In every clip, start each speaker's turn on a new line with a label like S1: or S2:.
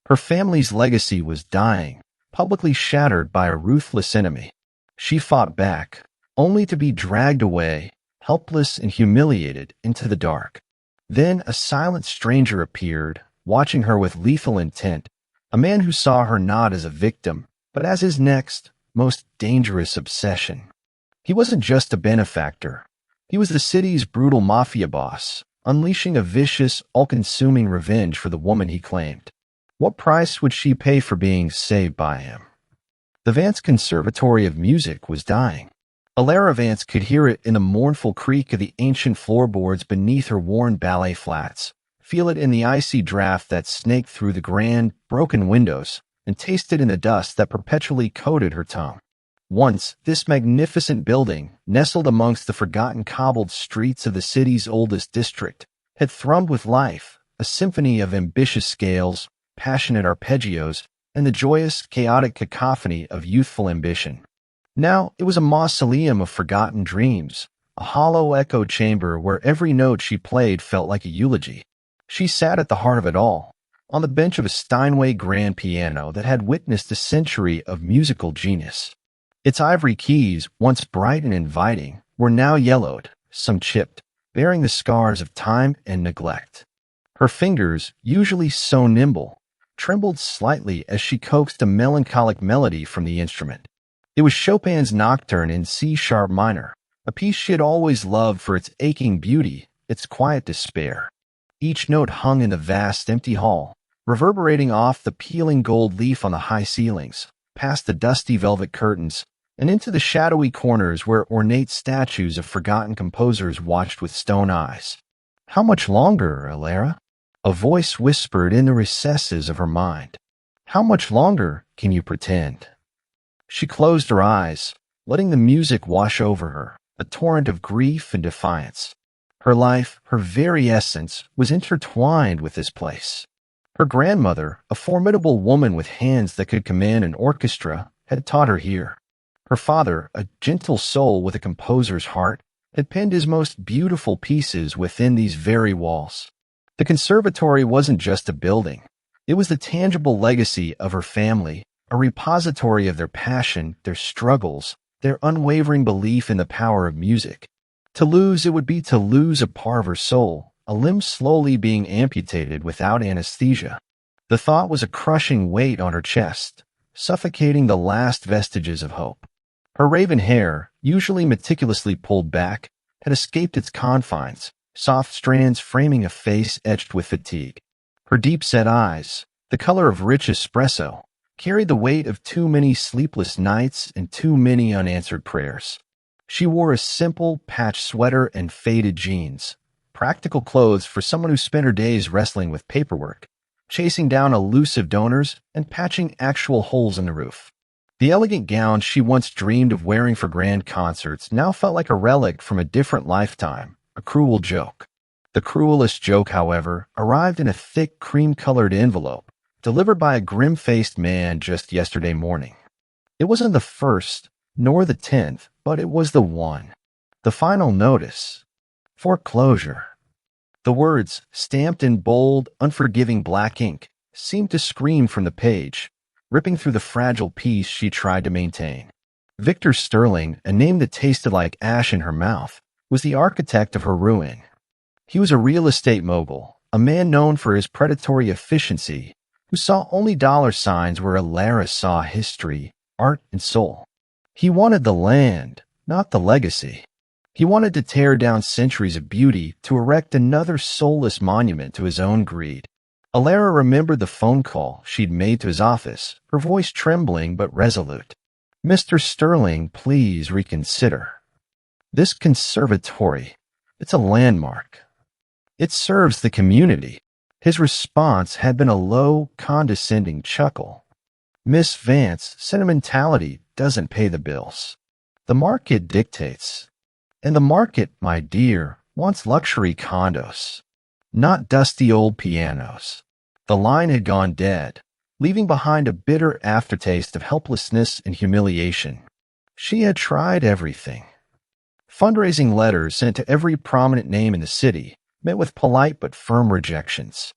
S1: Her family's legacy was dying, publicly shattered by a ruthless enemy. She fought back, only to be dragged away, helpless and humiliated, into the dark. Then a silent stranger appeared, watching her with lethal intent, a man who saw her not as a victim, but as his next, most dangerous obsession. He wasn't just a benefactor. He was the city's brutal mafia boss, unleashing a vicious, all-consuming revenge for the woman he claimed. What price would she pay for being saved by him? The Vance Conservatory of Music was dying. Alara Vance could hear it in the mournful creak of the ancient floorboards beneath her worn ballet flats, feel it in the icy draft that snaked through the grand, broken windows, and taste it in the dust that perpetually coated her tongue. Once, this magnificent building, nestled amongst the forgotten cobbled streets of the city's oldest district, had thrummed with life, a symphony of ambitious scales, passionate arpeggios, and the joyous, chaotic cacophony of youthful ambition. Now it was a mausoleum of forgotten dreams, a hollow echo chamber where every note she played felt like a eulogy. She sat at the heart of it all, on the bench of a Steinway grand piano that had witnessed a century of musical genius. Its ivory keys, once bright and inviting, were now yellowed, some chipped, bearing the scars of time and neglect. Her fingers, usually so nimble, trembled slightly as she coaxed a melancholic melody from the instrument. It was Chopin's Nocturne in C-sharp minor, a piece she had always loved for its aching beauty, its quiet despair. Each note hung in the vast, empty hall, reverberating off the peeling gold leaf on the high ceilings, past the dusty velvet curtains, and into the shadowy corners where ornate statues of forgotten composers watched with stone eyes. "How much longer, Alara?" A voice whispered in the recesses of her mind. "How much longer can you pretend?" She closed her eyes, letting the music wash over her, a torrent of grief and defiance. Her life, her very essence, was intertwined with this place. Her grandmother, a formidable woman with hands that could command an orchestra, had taught her here. Her father, a gentle soul with a composer's heart, had penned his most beautiful pieces within these very walls. The conservatory wasn't just a building. It was the tangible legacy of her family, a repository of their passion, their struggles, their unwavering belief in the power of music. To lose it would be to lose a part of her soul, a limb slowly being amputated without anesthesia. The thought was a crushing weight on her chest, suffocating the last vestiges of hope. Her raven hair, usually meticulously pulled back, had escaped its confines, soft strands framing a face etched with fatigue. Her deep-set eyes, the color of rich espresso, carried the weight of too many sleepless nights and too many unanswered prayers. She wore a simple, patched sweater and faded jeans, practical clothes for someone who spent her days wrestling with paperwork, chasing down elusive donors and patching actual holes in the roof. The elegant gown she once dreamed of wearing for grand concerts now felt like a relic from a different lifetime, a cruel joke. The cruelest joke, however, arrived in a thick cream-colored envelope, delivered by a grim-faced man just yesterday morning. It wasn't the first, nor the 10th, but it was the one. The final notice. Foreclosure. The words, stamped in bold, unforgiving black ink, seemed to scream from the page, ripping through the fragile peace she tried to maintain. Victor Sterling, a name that tasted like ash in her mouth, was the architect of her ruin. He was a real estate mogul, a man known for his predatory efficiency, who saw only dollar signs where Alara saw history, art, and soul. He wanted the land, not the legacy. He wanted to tear down centuries of beauty to erect another soulless monument to his own greed. Alara remembered the phone call she'd made to his office, her voice trembling but resolute. "Mr. Sterling, please reconsider. This conservatory, it's a landmark. It serves the community." His response had been a low, condescending chuckle. "Miss Vance, sentimentality doesn't pay the bills. The market dictates. And the market, my dear, wants luxury condos, not dusty old pianos." The line had gone dead, leaving behind a bitter aftertaste of helplessness and humiliation. She had tried everything. Fundraising letters sent to every prominent name in the city met with polite but firm rejections.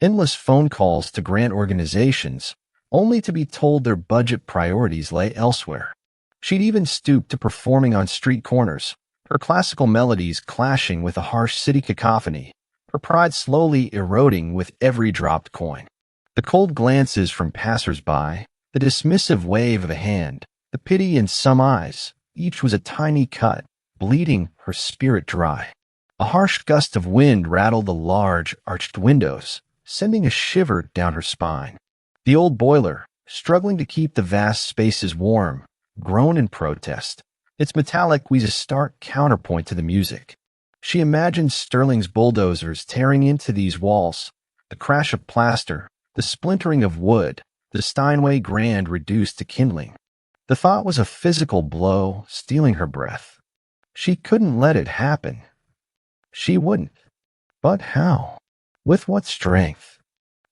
S1: Endless phone calls to grant organizations, only to be told their budget priorities lay elsewhere. She'd even stooped to performing on street corners, her classical melodies clashing with a harsh city cacophony, her pride slowly eroding with every dropped coin. The cold glances from passers-by, the dismissive wave of a hand, the pity in some eyes, each was a tiny cut, bleeding her spirit dry. A harsh gust of wind rattled the large, arched windows, sending a shiver down her spine. The old boiler, struggling to keep the vast spaces warm, groaned in protest. Its metallic was a stark counterpoint to the music. She imagined Sterling's bulldozers tearing into these walls, the crash of plaster, the splintering of wood, the Steinway grand reduced to kindling. The thought was a physical blow, stealing her breath. She couldn't let it happen. She wouldn't. But how? With what strength?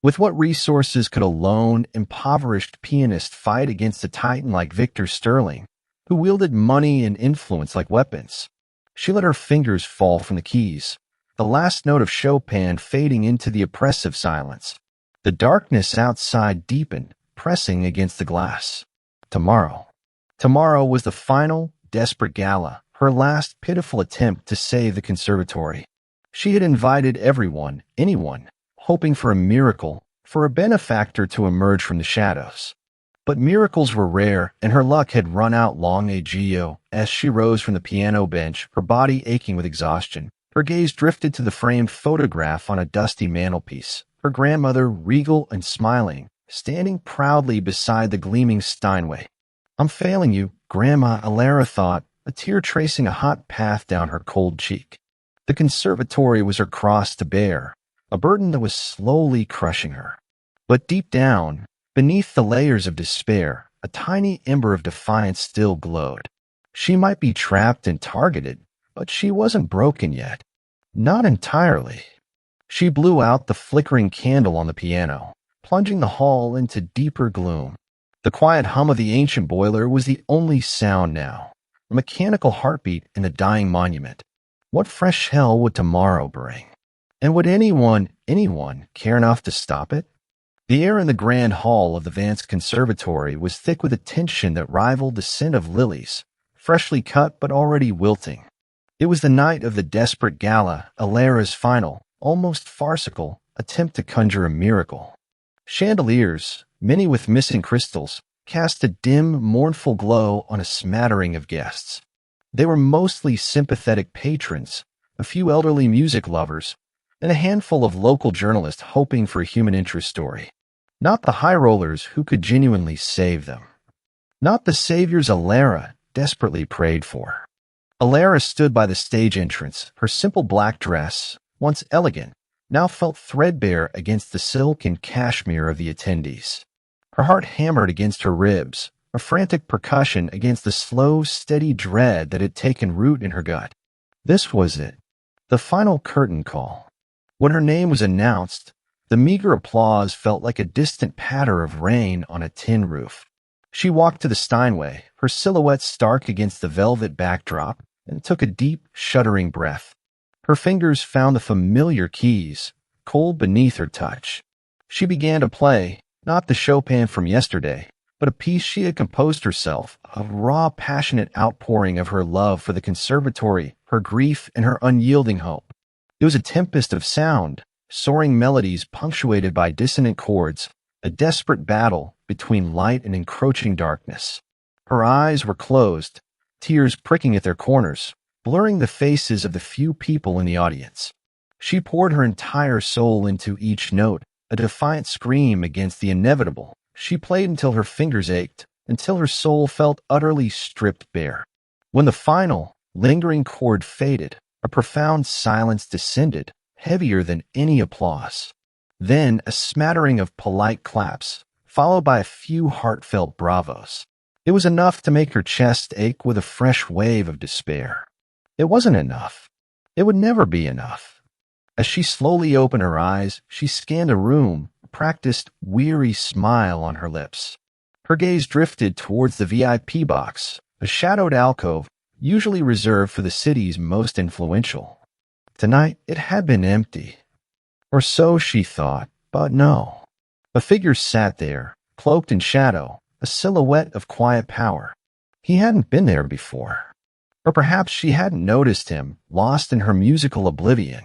S1: With what resources could a lone, impoverished pianist fight against a titan like Victor Sterling, who wielded money and influence like weapons? She let her fingers fall from the keys, the last note of Chopin fading into the oppressive silence. The darkness outside deepened, pressing against the glass. Tomorrow. Tomorrow was the final, desperate gala, her last pitiful attempt to save the conservatory. She had invited everyone, anyone, hoping for a miracle, for a benefactor to emerge from the shadows. But miracles were rare, and her luck had run out long ago. As she rose from the piano bench, her body aching with exhaustion, her gaze drifted to the framed photograph on a dusty mantelpiece. Her grandmother, regal and smiling, standing proudly beside the gleaming Steinway. "I'm failing you," Grandma Alara thought, a tear tracing a hot path down her cold cheek. The conservatory was her cross to bear, a burden that was slowly crushing her. But deep down, beneath the layers of despair, a tiny ember of defiance still glowed. She might be trapped and targeted, but she wasn't broken yet. Not entirely. She blew out the flickering candle on the piano, plunging the hall into deeper gloom. The quiet hum of the ancient boiler was the only sound now, a mechanical heartbeat in a dying monument. What fresh hell would tomorrow bring? And would anyone care enough to stop it? The air in the grand hall of the Vance Conservatory was thick with a tension that rivaled the scent of lilies, freshly cut but already wilting. It was the night of the desperate gala, Alara's final, almost farcical, attempt to conjure a miracle. Chandeliers, many with missing crystals, cast a dim, mournful glow on a smattering of guests. They were mostly sympathetic patrons, a few elderly music lovers, and a handful of local journalists hoping for a human interest story. Not the high rollers who could genuinely save them. Not the saviors Alara desperately prayed for. Alara stood by the stage entrance, her simple black dress, once elegant, now felt threadbare against the silk and cashmere of the attendees. Her heart hammered against her ribs, a frantic percussion against the slow, steady dread that had taken root in her gut. This was it, the final curtain call. When her name was announced, the meager applause felt like a distant patter of rain on a tin roof. She walked to the Steinway, her silhouette stark against the velvet backdrop, and took a deep, shuddering breath. Her fingers found the familiar keys, cold beneath her touch. She began to play, not the Chopin from yesterday, but a piece she had composed herself, a raw, passionate outpouring of her love for the conservatory, her grief, and her unyielding hope. It was a tempest of sound, soaring melodies punctuated by dissonant chords, a desperate battle between light and encroaching darkness. Her eyes were closed, tears pricking at their corners, blurring the faces of the few people in the audience. She poured her entire soul into each note, a defiant scream against the inevitable. She played until her fingers ached, until her soul felt utterly stripped bare. When the final, lingering chord faded, a profound silence descended, heavier than any applause. Then a smattering of polite claps, followed by a few heartfelt bravos. It was enough to make her chest ache with a fresh wave of despair. It wasn't enough. It would never be enough. As she slowly opened her eyes, she scanned a room, a practiced, weary smile on her lips. Her gaze drifted towards the VIP box, a shadowed alcove usually reserved for the city's most influential. Tonight, it had been empty. Or so she thought, But no. A figure sat there, cloaked in shadow, a silhouette of quiet power. He hadn't been there before. Or perhaps she hadn't noticed him, lost in her musical oblivion.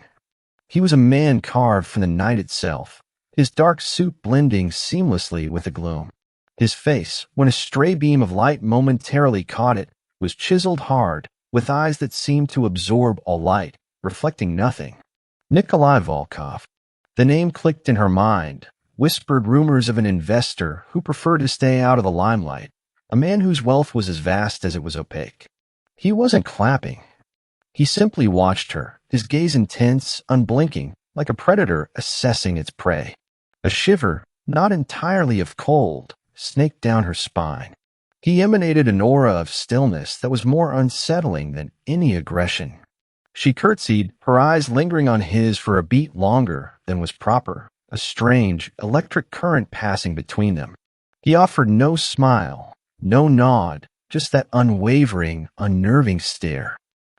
S1: He was a man carved from the night itself, his dark suit blending seamlessly with the gloom. His face, when a stray beam of light momentarily caught it, was chiseled hard, with eyes that seemed to absorb all light, reflecting nothing. Nikolai Volkov. The name clicked in her mind, whispered rumors of an investor who preferred to stay out of the limelight, a man whose wealth was as vast as it was opaque. He wasn't clapping. He simply watched her, his gaze intense, unblinking, like a predator assessing its prey. A shiver, not entirely of cold, snaked down her spine. He emanated an aura of stillness that was more unsettling than any aggression. She curtsied, her eyes lingering on his for a beat longer than was proper, a strange, electric current passing between them. He offered no smile, no nod, just that unwavering, unnerving stare.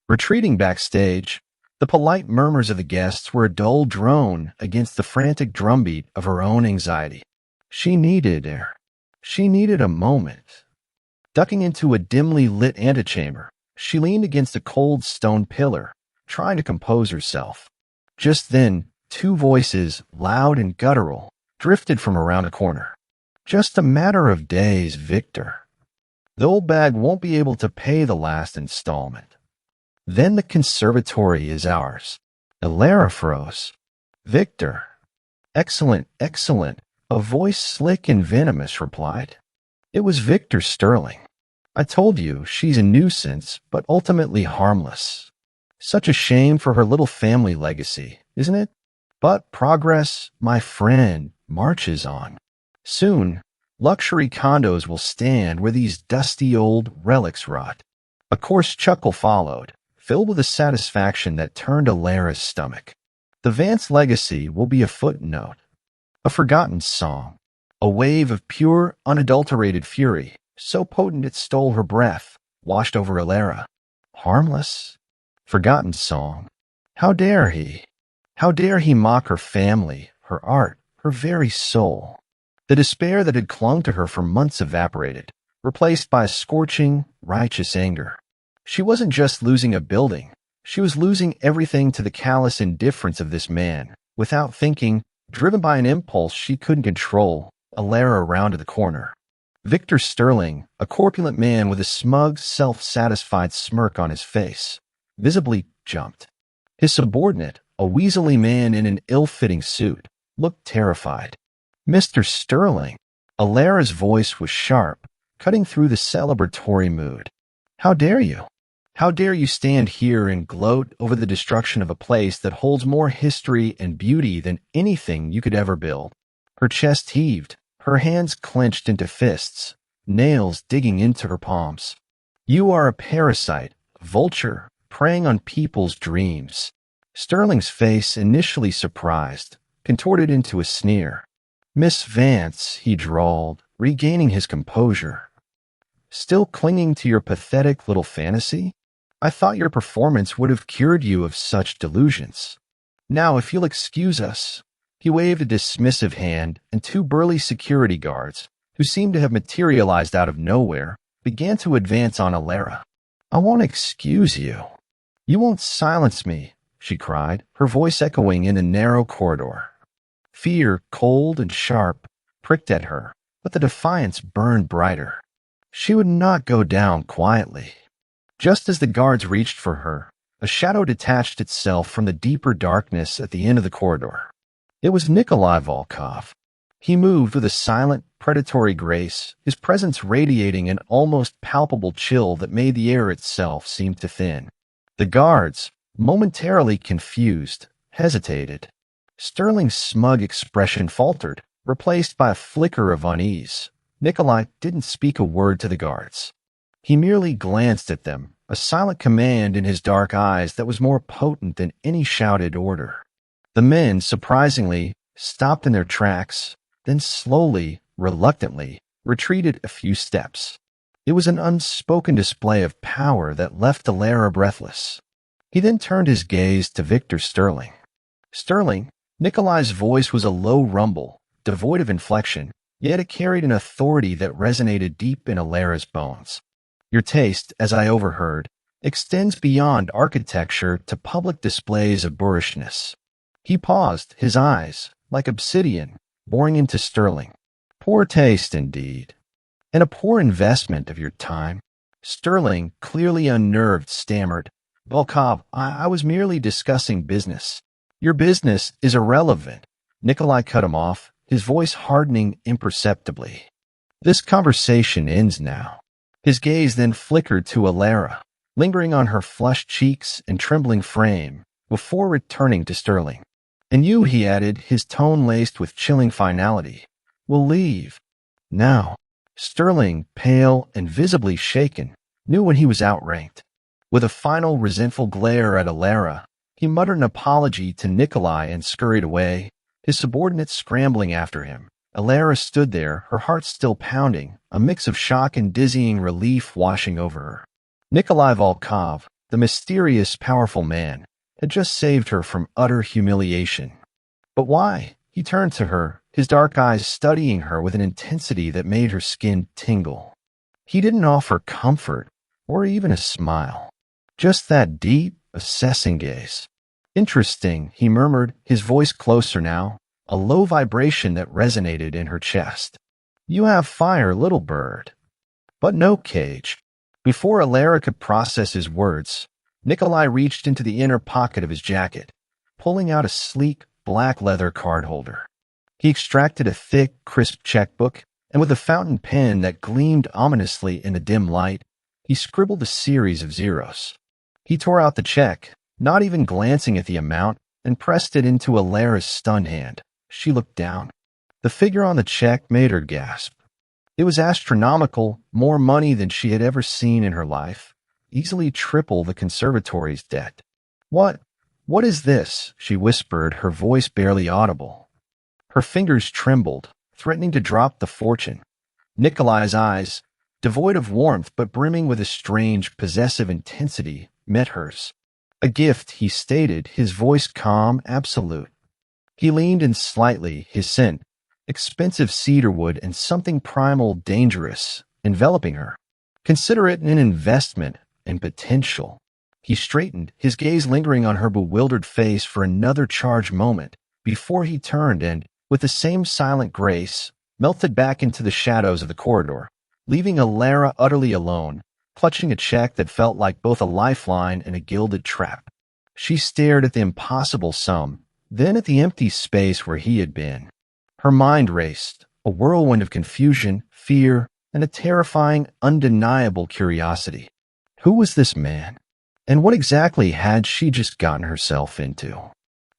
S1: Retreating backstage, the polite murmurs of the guests were a dull drone against the frantic drumbeat of her own anxiety. She needed air. She needed a moment. Ducking into a dimly lit antechamber, she leaned against a cold stone pillar, trying to compose herself. Just then, two voices, loud and guttural, drifted from around a corner. Just a matter of days, Victor. The old bag won't be able to pay the last installment. Then the conservatory is ours. Elara froze. Victor. Excellent, excellent, a voice slick and venomous replied. It was Victor Sterling. I told you, she's a nuisance, but ultimately harmless. Such a shame for her little family legacy, isn't it? But progress, my friend, marches on. Soon, luxury condos will stand where these dusty old relics rot. A coarse chuckle followed, filled with a satisfaction that turned Alara's stomach. The Vance legacy will be a footnote, a forgotten song, a wave of pure, unadulterated fury, so potent it stole her breath, washed over Alara. Harmless? Forgotten song. How dare he? How dare he mock her family, her art, her very soul? The despair that had clung to her for months evaporated, replaced by a scorching, righteous anger. She wasn't just losing a building. She was losing everything to the callous indifference of this man. Without thinking, driven by an impulse she couldn't control, Alara rounded the corner. Victor Sterling, a corpulent man with a smug, self-satisfied smirk on his face, visibly jumped. His subordinate, a weaselly man in an ill-fitting suit, looked terrified. Mr. Sterling. Alara's voice was sharp, cutting through the celebratory mood. How dare you? How dare you stand here and gloat over the destruction of a place that holds more history and beauty than anything you could ever build? Her chest heaved, her hands clenched into fists, nails digging into her palms. You are a parasite, a vulture, preying on people's dreams. Sterling's face, initially surprised, contorted into a sneer. Miss Vance, he drawled, regaining his composure. Still clinging to your pathetic little fantasy? I thought your performance would have cured you of such delusions. Now, if you'll excuse us. He waved a dismissive hand, and two burly security guards, who seemed to have materialized out of nowhere, began to advance on Alara. I won't excuse you. You won't silence me, she cried, her voice echoing in a narrow corridor. Fear, cold and sharp, pricked at her, but the defiance burned brighter. She would not go down quietly. Just as the guards reached for her, a shadow detached itself from the deeper darkness at the end of the corridor. It was Nikolai Volkov. He moved with a silent, predatory grace, his presence radiating an almost palpable chill that made the air itself seem to thin. The guards, momentarily confused, hesitated. Sterling's smug expression faltered, replaced by a flicker of unease. Nikolai didn't speak a word to the guards. He merely glanced at them, a silent command in his dark eyes that was more potent than any shouted order. The men, surprisingly, stopped in their tracks, then slowly, reluctantly, retreated a few steps. It was an unspoken display of power that left Alara breathless. He then turned his gaze to Victor Sterling. Sterling, Nikolai's voice was a low rumble, devoid of inflection, yet it carried an authority that resonated deep in Alara's bones. Your taste, as I overheard, extends beyond architecture to public displays of boorishness. He paused, his eyes, like obsidian, boring into Sterling. Poor taste, indeed. And a poor investment of your time. Sterling, clearly unnerved, stammered, Volkov, I was merely discussing business. Your business is irrelevant. Nikolai cut him off, his voice hardening imperceptibly. This conversation ends now. His gaze then flickered to Alara, lingering on her flushed cheeks and trembling frame, before returning to Sterling. And you, he added, his tone laced with chilling finality, will leave. Now. Sterling, pale and visibly shaken, knew when he was outranked. With a final resentful glare at Alara, he muttered an apology to Nikolai and scurried away, his subordinates scrambling after him. Alara stood there, her heart still pounding, a mix of shock and dizzying relief washing over her. Nikolai Volkov, the mysterious, powerful man, had just saved her from utter humiliation. But why? He turned to her, his dark eyes studying her with an intensity that made her skin tingle. He didn't offer comfort or even a smile, just that deep, assessing gaze. Interesting, he murmured, his voice closer now, a low vibration that resonated in her chest. You have fire, little bird, but no cage. Before Alara could process his words, Nikolai reached into the inner pocket of his jacket, pulling out a sleek, black leather card holder. He extracted a thick, crisp checkbook, and with a fountain pen that gleamed ominously in the dim light, he scribbled a series of zeros. He tore out the check, not even glancing at the amount, and pressed it into Alara's stunned hand. She looked down. The figure on the check made her gasp. It was astronomical, more money than she had ever seen in her life, easily triple the conservatory's debt. What is this? She whispered, her voice barely audible. Her fingers trembled, threatening to drop the fortune. Nikolai's eyes, devoid of warmth but brimming with a strange, possessive intensity, met hers. A gift, he stated, his voice calm, absolute. He leaned in slightly, his scent, expensive cedarwood and something primal, dangerous, enveloping her. Consider it an investment and potential. He straightened, his gaze lingering on her bewildered face for another charged moment, before he turned and, with the same silent grace, melted back into the shadows of the corridor, leaving Alara utterly alone, clutching a check that felt like both a lifeline and a gilded trap. She stared at the impossible sum, then at the empty space where he had been. Her mind raced, a whirlwind of confusion, fear, and a terrifying, undeniable curiosity. Who was this man? And what exactly had she just gotten herself into?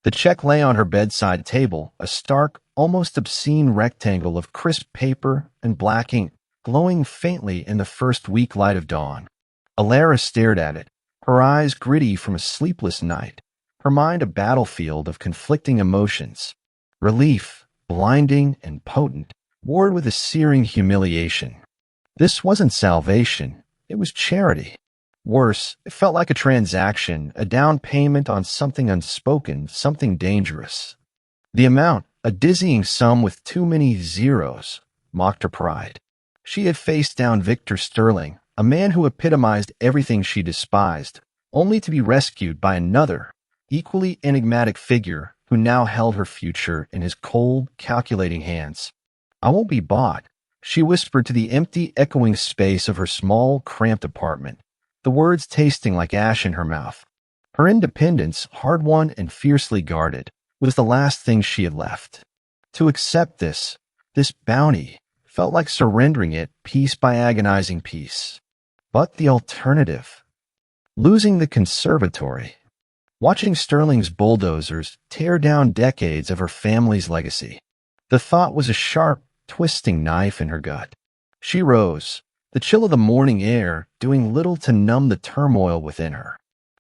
S1: The check lay on her bedside table, a stark, almost obscene rectangle of crisp paper and black ink, glowing faintly in the first weak light of dawn. Alara stared at it, her eyes gritty from a sleepless night, her mind a battlefield of conflicting emotions. Relief, blinding and potent, warred with a searing humiliation. This wasn't salvation, it was charity. Worse, it felt like a transaction, a down payment on something unspoken, something dangerous. The amount, a dizzying sum with too many zeros, mocked her pride. She had faced down Victor Sterling, a man who epitomized everything she despised, only to be rescued by another, equally enigmatic figure who now held her future in his cold, calculating hands. I won't be bought, she whispered to the empty, echoing space of her small, cramped apartment, the words tasting like ash in her mouth. Her independence, hard-won and fiercely guarded, was the last thing she had left. To accept this bounty, felt like surrendering it piece by agonizing piece. But the alternative, losing the conservatory, watching Sterling's bulldozers tear down decades of her family's legacy. The thought was a sharp, twisting knife in her gut. She rose, the chill of the morning air doing little to numb the turmoil within her.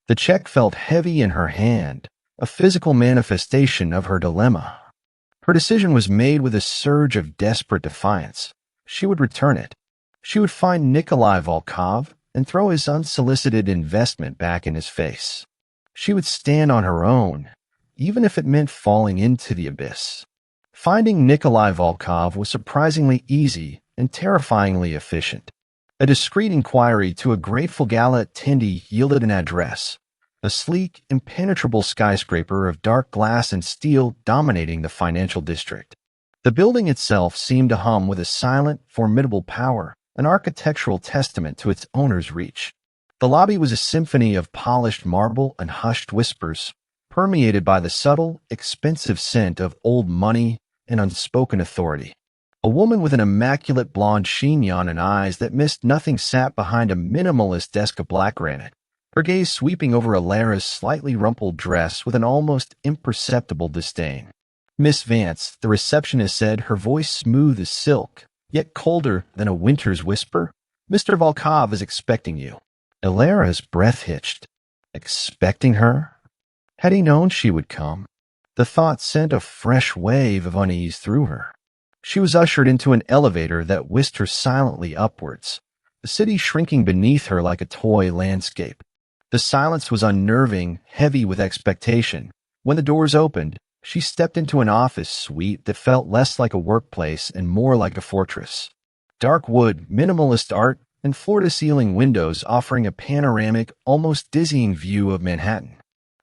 S1: The check felt heavy in her hand, a physical manifestation of her dilemma. Her decision was made with a surge of desperate defiance. She would return it. She would find Nikolai Volkov and throw his unsolicited investment back in his face. She would stand on her own, even if it meant falling into the abyss. Finding Nikolai Volkov was surprisingly easy and terrifyingly efficient. A discreet inquiry to a Grateful Gala attendee yielded an address, a sleek, impenetrable skyscraper of dark glass and steel dominating the financial district. The building itself seemed to hum with a silent, formidable power, an architectural testament to its owner's reach. The lobby was a symphony of polished marble and hushed whispers, permeated by the subtle, expensive scent of old money and unspoken authority. A woman with an immaculate blonde chignon and eyes that missed nothing sat behind a minimalist desk of black granite, her gaze sweeping over Alara's slightly rumpled dress with an almost imperceptible disdain. "Miss Vance," the receptionist said, her voice smooth as silk, yet colder than a winter's whisper, "Mr. Volkov is expecting you." Alara's breath hitched. Expecting her? Had he known she would come? The thought sent a fresh wave of unease through her. She was ushered into an elevator that whisked her silently upwards, the city shrinking beneath her like a toy landscape. The silence was unnerving, heavy with expectation. When the doors opened, she stepped into an office suite that felt less like a workplace and more like a fortress. Dark wood, minimalist art, and floor-to-ceiling windows offering a panoramic, almost dizzying view of Manhattan.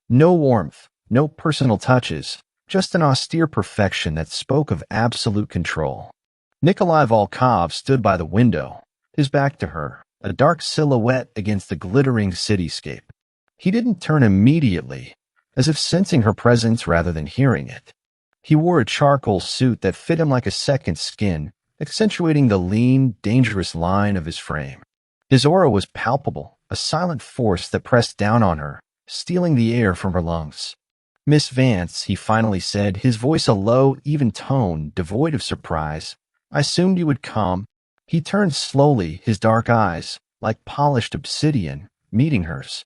S1: No warmth, no personal touches, just an austere perfection that spoke of absolute control. Nikolai Volkov stood by the window, his back to her, a dark silhouette against the glittering cityscape. He didn't turn immediately, as if sensing her presence rather than hearing it. He wore a charcoal suit that fit him like a second skin, accentuating the lean, dangerous line of his frame. His aura was palpable, a silent force that pressed down on her, stealing the air from her lungs. "Miss Vance," he finally said, his voice a low, even tone, devoid of surprise. "I assumed you would come." He turned slowly, his dark eyes, like polished obsidian, meeting hers.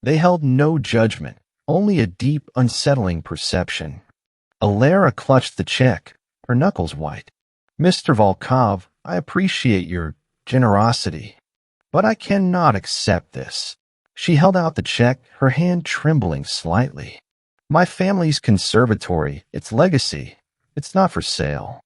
S1: They held no judgment, only a deep, unsettling perception. Alara clutched the check, her knuckles white. "Mr. Volkov, I appreciate your generosity, but I cannot accept this." She held out the check, her hand trembling slightly. "My family's conservatory, its legacy, it's not for sale.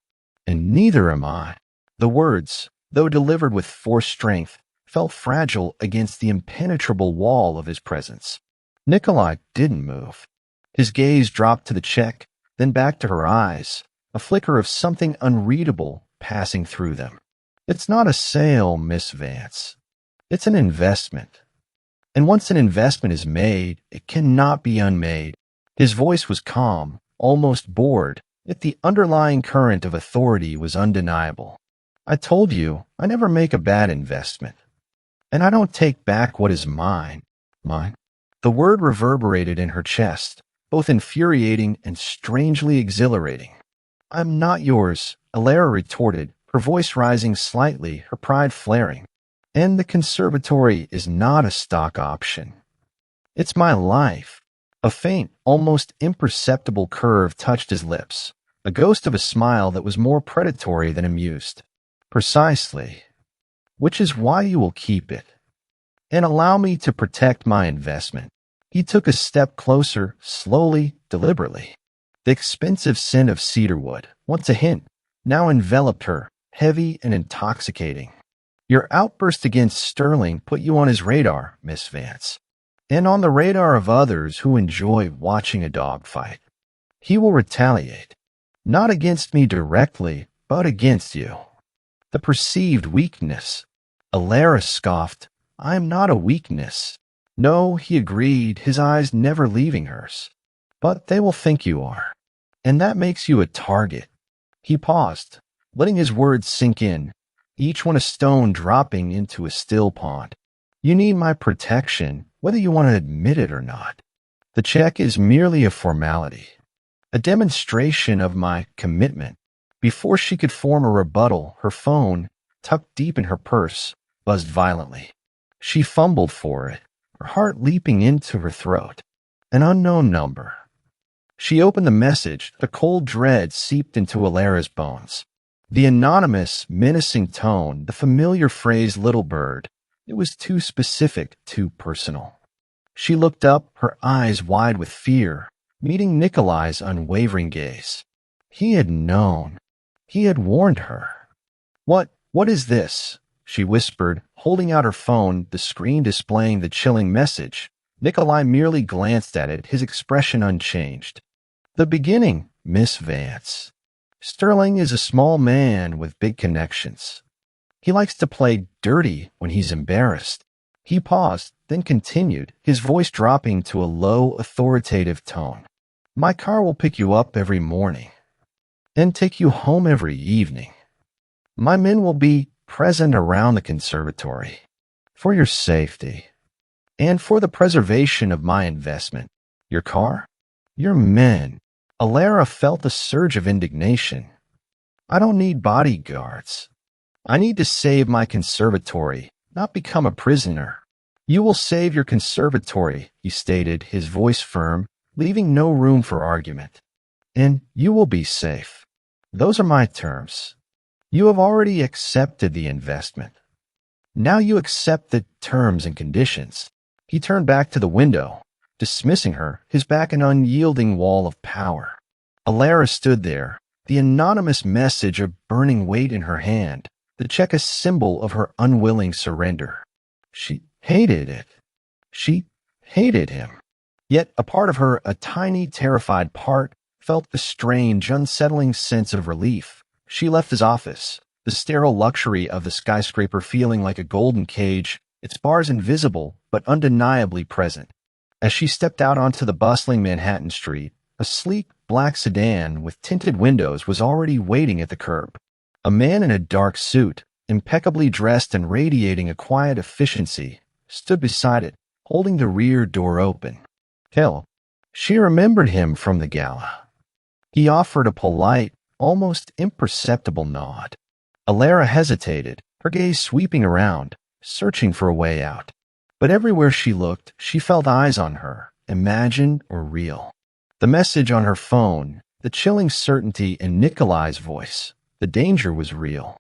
S1: And neither am I." The words, though delivered with forced strength, felt fragile against the impenetrable wall of his presence. Nikolai didn't move. His gaze dropped to the check, then back to her eyes, a flicker of something unreadable passing through them. "It's not a sale, Miss Vance. It's an investment. And once an investment is made, it cannot be unmade." His voice was calm, almost bored, yet the underlying current of authority was undeniable. "I told you, I never make a bad investment. And I don't take back what is mine. Mine." The word reverberated in her chest, both infuriating and strangely exhilarating. "I'm not yours," Alara retorted, her voice rising slightly, her pride flaring. "And the conservatory is not a stock option. It's my life." A faint, almost imperceptible curve touched his lips, a ghost of a smile that was more predatory than amused. "Precisely. Which is why you will keep it. And allow me to protect my investment." He took a step closer, slowly, deliberately. The expensive scent of cedarwood, once a hint, now enveloped her, heavy and intoxicating. "Your outburst against Sterling put you on his radar, Miss Vance. And on the radar of others who enjoy watching a dogfight. He will retaliate. Not against me directly, but against you." The perceived weakness. Alara scoffed. "I am not a weakness." "No," he agreed, his eyes never leaving hers. "But they will think you are. And that makes you a target." He paused, letting his words sink in, each one a stone dropping into a still pond. "You need my protection, whether you want to admit it or not. The check is merely a formality, a demonstration of my commitment." Before she could form a rebuttal, her phone, tucked deep in her purse, buzzed violently. She fumbled for it, her heart leaping into her throat. An unknown number. She opened the message, the cold dread seeped into Alara's bones. The anonymous, menacing tone, the familiar phrase "little bird." It was too specific, too personal. She looked up, her eyes wide with fear, meeting Nikolai's unwavering gaze. He had known. He had warned her. What is this? She whispered, holding out her phone, the screen displaying the chilling message. Nikolai merely glanced at it, his expression unchanged. The beginning, Miss Vance. Sterling is a small man with big connections. He likes to play dirty when he's embarrassed. He paused, then continued, his voice dropping to a low, authoritative tone. My car will pick you up every morning and take you home every evening. My men will be present around the conservatory for your safety and for the preservation of my investment. Your car? Your men. Alara felt a surge of indignation. I don't need bodyguards. I need to save my conservatory, not become a prisoner. You will save your conservatory, he stated, his voice firm, leaving no room for argument. And you will be safe. Those are my terms. You have already accepted the investment. Now you accept the terms and conditions. He turned back to the window, dismissing her, his back an unyielding wall of power. Alara stood there, the anonymous message a burning weight in her hand, the check a symbol of her unwilling surrender. She hated it. She hated him. Yet a part of her, a tiny, terrified part, felt the strange, unsettling sense of relief. She left his office, the sterile luxury of the skyscraper feeling like a golden cage, its bars invisible but undeniably present. As she stepped out onto the bustling Manhattan street, a sleek black sedan with tinted windows was already waiting at the curb. A man in a dark suit, impeccably dressed and radiating a quiet efficiency, stood beside it, holding the rear door open. Hell, she remembered him from the gala. He offered a polite, almost imperceptible nod. Alara hesitated, her gaze sweeping around, searching for a way out. But everywhere she looked, she felt eyes on her, imagined or real. The message on her phone, the chilling certainty in Nikolai's voice, the danger was real.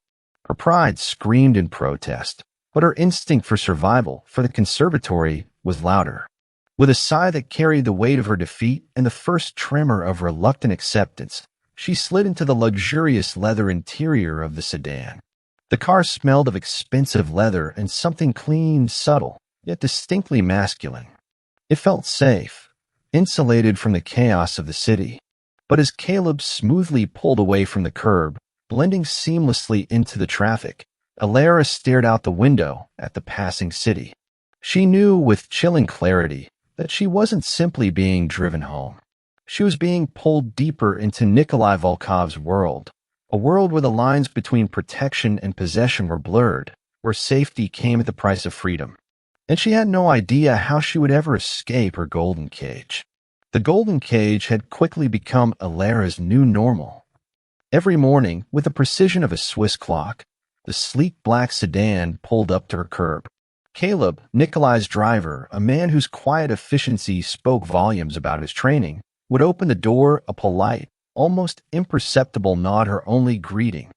S1: Her pride screamed in protest, but her instinct for survival, for the conservatory, was louder. With a sigh that carried the weight of her defeat and the first tremor of reluctant acceptance, she slid into the luxurious leather interior of the sedan. The car smelled of expensive leather and something clean, subtle, yet distinctly masculine. It felt safe, insulated from the chaos of the city. But as Caleb smoothly pulled away from the curb, blending seamlessly into the traffic, Alara stared out the window at the passing city. She knew with chilling clarity that she wasn't simply being driven home. She was being pulled deeper into Nikolai Volkov's world, a world where the lines between protection and possession were blurred, where safety came at the price of freedom. And she had no idea how she would ever escape her golden cage. The golden cage had quickly become Alara's new normal. Every morning, with the precision of a Swiss clock, the sleek black sedan pulled up to her curb. Caleb, Nikolai's driver, a man whose quiet efficiency spoke volumes about his training, would open the door, a polite, almost imperceptible nod, her only greeting.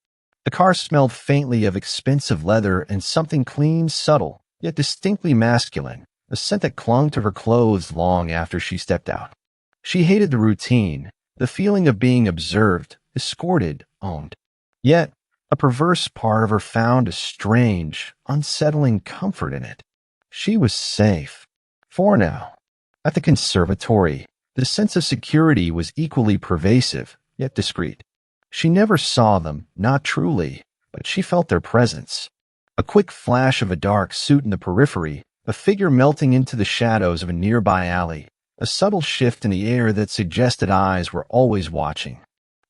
S1: The car smelled faintly of expensive leather and something clean, subtle, yet distinctly masculine, a scent that clung to her clothes long after she stepped out. She hated the routine, the feeling of being observed, escorted, owned. Yet, a perverse part of her found a strange, unsettling comfort in it. She was safe. For now. At the conservatory, the sense of security was equally pervasive, yet discreet. She never saw them, not truly, but she felt their presence. A quick flash of a dark suit in the periphery, a figure melting into the shadows of a nearby alley, a subtle shift in the air that suggested eyes were always watching.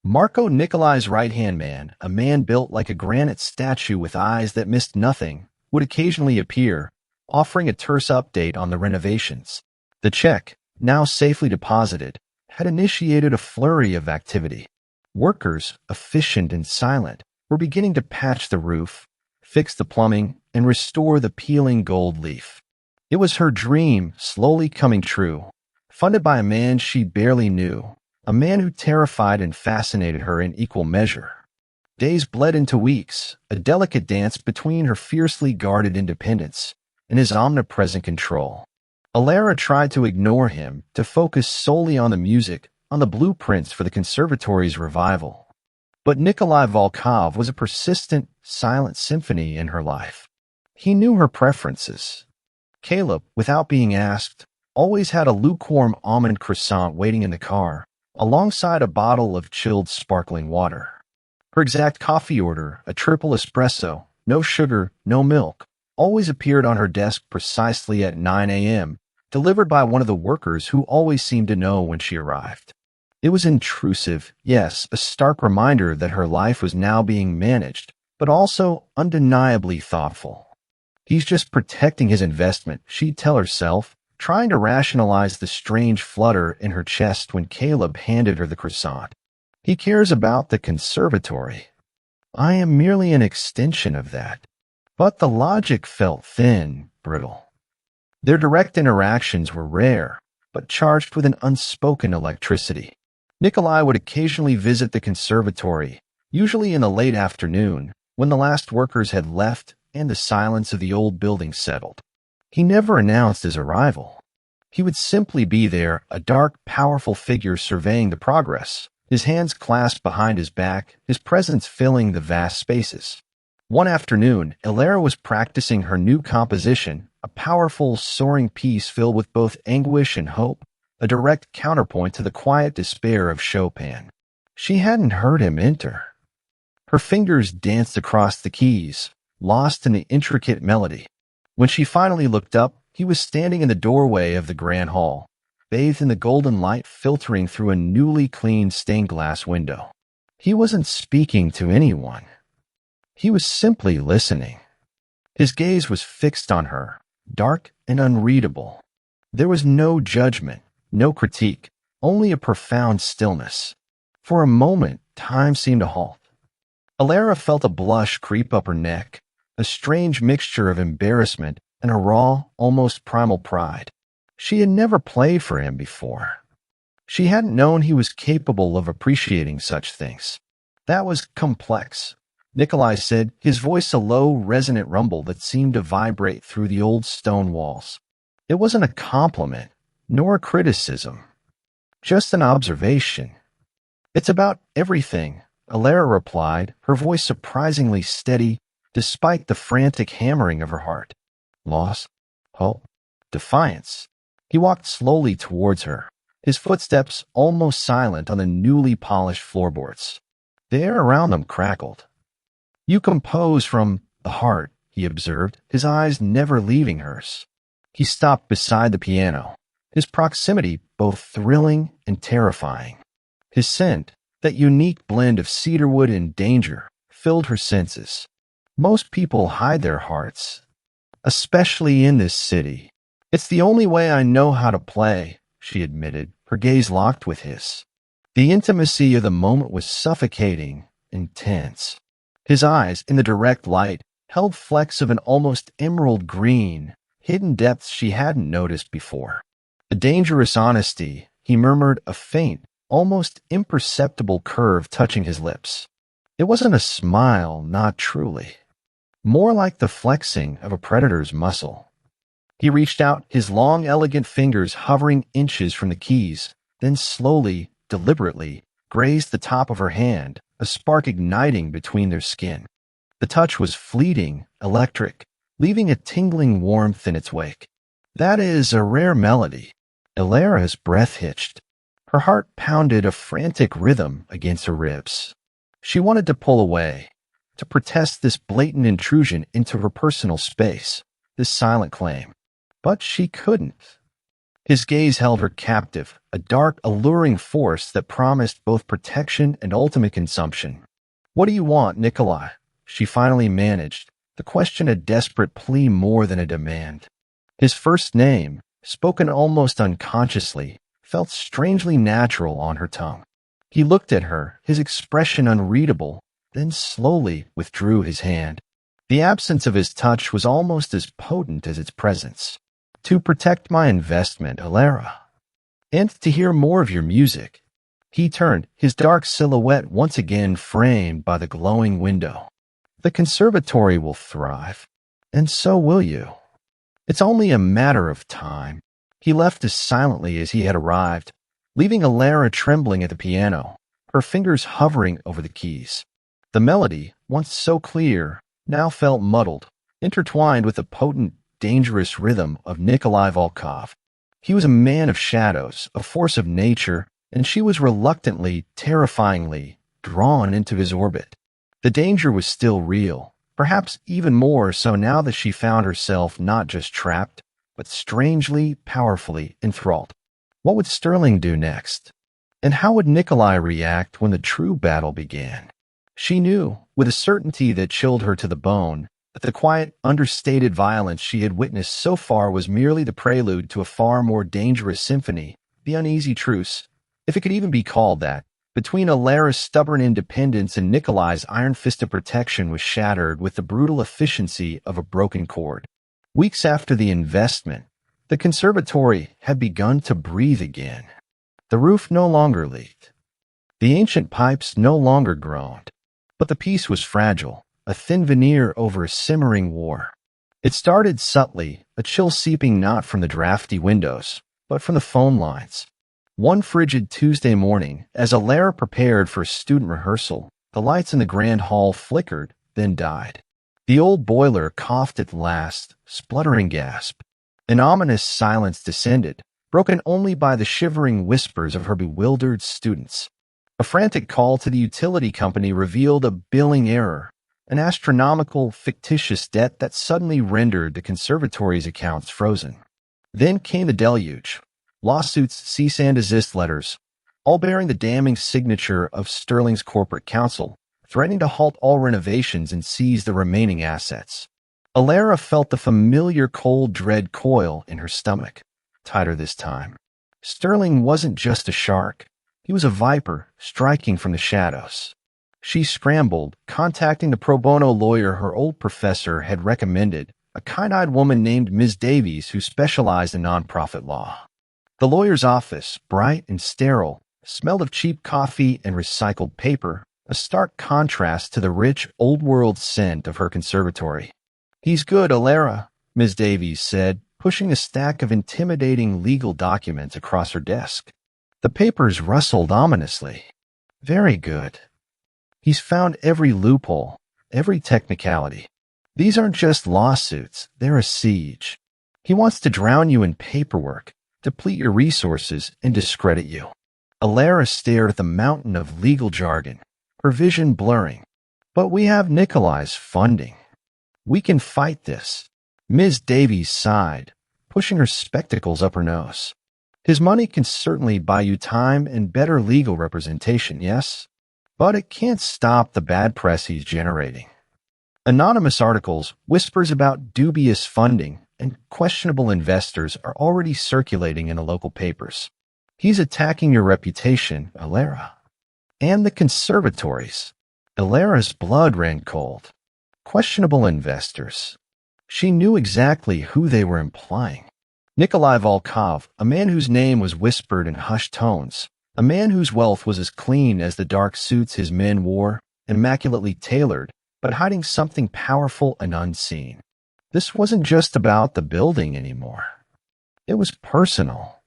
S1: Marco Nikolai's right-hand man, a man built like a granite statue with eyes that missed nothing, would occasionally appear, offering a terse update on the renovations. The check, now safely deposited, had initiated a flurry of activity. Workers, efficient and silent, were beginning to patch the roof, fix the plumbing, and restore the peeling gold leaf. It was her dream slowly coming true, funded by a man she barely knew, a man who terrified and fascinated her in equal measure. Days bled into weeks, a delicate dance between her fiercely guarded independence and his omnipresent control. Alara tried to ignore him, to focus solely on the music, on the blueprints for the conservatory's revival. But Nikolai Volkov was a persistent, silent symphony in her life. He knew her preferences. Caleb, without being asked, always had a lukewarm almond croissant waiting in the car, alongside a bottle of chilled sparkling water. Her exact coffee order, a triple espresso, no sugar, no milk, always appeared on her desk precisely at 9 a.m., delivered by one of the workers who always seemed to know when she arrived. It was intrusive, yes, a stark reminder that her life was now being managed, but also undeniably thoughtful. He's just protecting his investment, she'd tell herself, trying to rationalize the strange flutter in her chest when Caleb handed her the croissant. He cares about the conservatory. I am merely an extension of that. But the logic felt thin, brittle. Their direct interactions were rare, but charged with an unspoken electricity. Nikolai would occasionally visit the conservatory, usually in the late afternoon, when the last workers had left and the silence of the old building settled. He never announced his arrival. He would simply be there, a dark, powerful figure surveying the progress, his hands clasped behind his back, his presence filling the vast spaces. One afternoon, Alara was practicing her new composition, a powerful, soaring piece filled with both anguish and hope, a direct counterpoint to the quiet despair of Chopin. She hadn't heard him enter. Her fingers danced across the keys, lost in the intricate melody. When she finally looked up, he was standing in the doorway of the grand hall, bathed in the golden light filtering through a newly cleaned stained glass window. He wasn't speaking to anyone. He was simply listening. His gaze was fixed on her, dark and unreadable. There was no judgment, no critique, only a profound stillness. For a moment, time seemed to halt. Alara felt a blush creep up her neck, a strange mixture of embarrassment and a raw, almost primal pride. She had never played for him before. She hadn't known he was capable of appreciating such things. That was complex, Nikolai said, his voice a low, resonant rumble that seemed to vibrate through the old stone walls. It wasn't a compliment, nor a criticism, just an observation. It's about everything, Alara replied, her voice surprisingly steady despite the frantic hammering of her heart. Loss, hope, defiance. He walked slowly towards her, his footsteps almost silent on the newly polished floorboards. The air around them crackled. You compose from the heart, he observed, his eyes never leaving hers. He stopped beside the piano, his proximity both thrilling and terrifying. His scent, that unique blend of cedarwood and danger, filled her senses. Most people hide their hearts, especially in this city. It's the only way I know how to play, she admitted, her gaze locked with his. The intimacy of the moment was suffocating, intense. His eyes, in the direct light, held flecks of an almost emerald green, hidden depths she hadn't noticed before. A dangerous honesty, he murmured, a faint, almost imperceptible curve touching his lips. It wasn't a smile, not truly. More like the flexing of a predator's muscle. He reached out, his long, elegant fingers hovering inches from the keys, then slowly, deliberately, grazed the top of her hand, a spark igniting between their skin. The touch was fleeting, electric, leaving a tingling warmth in its wake. That is a rare melody. Alara's breath hitched. Her heart pounded a frantic rhythm against her ribs. She wanted to pull away, to protest this blatant intrusion into her personal space, this silent claim. But she couldn't. His gaze held her captive, a dark, alluring force that promised both protection and ultimate consumption. What do you want, Nikolai? She finally managed, the question a desperate plea more than a demand. His first name, spoken almost unconsciously, felt strangely natural on her tongue. He looked at her, his expression unreadable, then slowly withdrew his hand. The absence of his touch was almost as potent as its presence. To protect my investment, Alara. And to hear more of your music. He turned, his dark silhouette once again framed by the glowing window. The conservatory will thrive, and so will you. It's only a matter of time. He left as silently as he had arrived, leaving Alara trembling at the piano, her fingers hovering over the keys. The melody, once so clear, now felt muddled, intertwined with the potent, dangerous rhythm of Nikolai Volkov. He was a man of shadows, a force of nature, and she was reluctantly, terrifyingly, drawn into his orbit. The danger was still real, perhaps even more so now that she found herself not just trapped, but strangely, powerfully enthralled. What would Sterling do next? And how would Nikolai react when the true battle began? She knew, with a certainty that chilled her to the bone, that the quiet, understated violence she had witnessed so far was merely the prelude to a far more dangerous symphony, the uneasy truce, if it could even be called that, between Alara's stubborn independence and Nikolai's iron-fisted protection was shattered with the brutal efficiency of a broken cord. Weeks after the investment, the conservatory had begun to breathe again. The roof no longer leaked. The ancient pipes no longer groaned. But the peace was fragile, a thin veneer over a simmering war. It started subtly, a chill seeping not from the drafty windows, but from the phone lines. One frigid Tuesday morning, as Alara prepared for a student rehearsal, the lights in the grand hall flickered, then died. The old boiler coughed at last, spluttering gasp. An ominous silence descended, broken only by the shivering whispers of her bewildered students. A frantic call to the utility company revealed a billing error, an astronomical, fictitious debt that suddenly rendered the conservatory's accounts frozen. Then came the deluge. Lawsuits, cease and desist letters, all bearing the damning signature of Sterling's corporate counsel, threatening to halt all renovations and seize the remaining assets. Alara felt the familiar cold dread coil in her stomach, tighter this time. Sterling wasn't just a shark. He was a viper, striking from the shadows. She scrambled, contacting the pro bono lawyer her old professor had recommended, a kind-eyed woman named Ms. Davies who specialized in nonprofit law. The lawyer's office, bright and sterile, smelled of cheap coffee and recycled paper, a stark contrast to the rich, old-world scent of her conservatory. "He's good, Alara," Ms. Davies said, pushing a stack of intimidating legal documents across her desk. The papers rustled ominously. "Very good. He's found every loophole, every technicality. These aren't just lawsuits, they're a siege. He wants to drown you in paperwork, deplete your resources, and discredit you." Alara stared at the mountain of legal jargon, her vision blurring. "But we have Nikolai's funding. We can fight this." Ms. Davies sighed, pushing her spectacles up her nose. "His money can certainly buy you time and better legal representation, yes? But it can't stop the bad press he's generating. Anonymous articles, whispers about dubious funding, and questionable investors are already circulating in the local papers. He's attacking your reputation, Alara. And the conservatories." Alara's blood ran cold. Questionable investors. She knew exactly who they were implying. Nikolai Volkov, a man whose name was whispered in hushed tones, a man whose wealth was as clean as the dark suits his men wore, immaculately tailored, but hiding something powerful and unseen. This wasn't just about the building anymore. It was personal.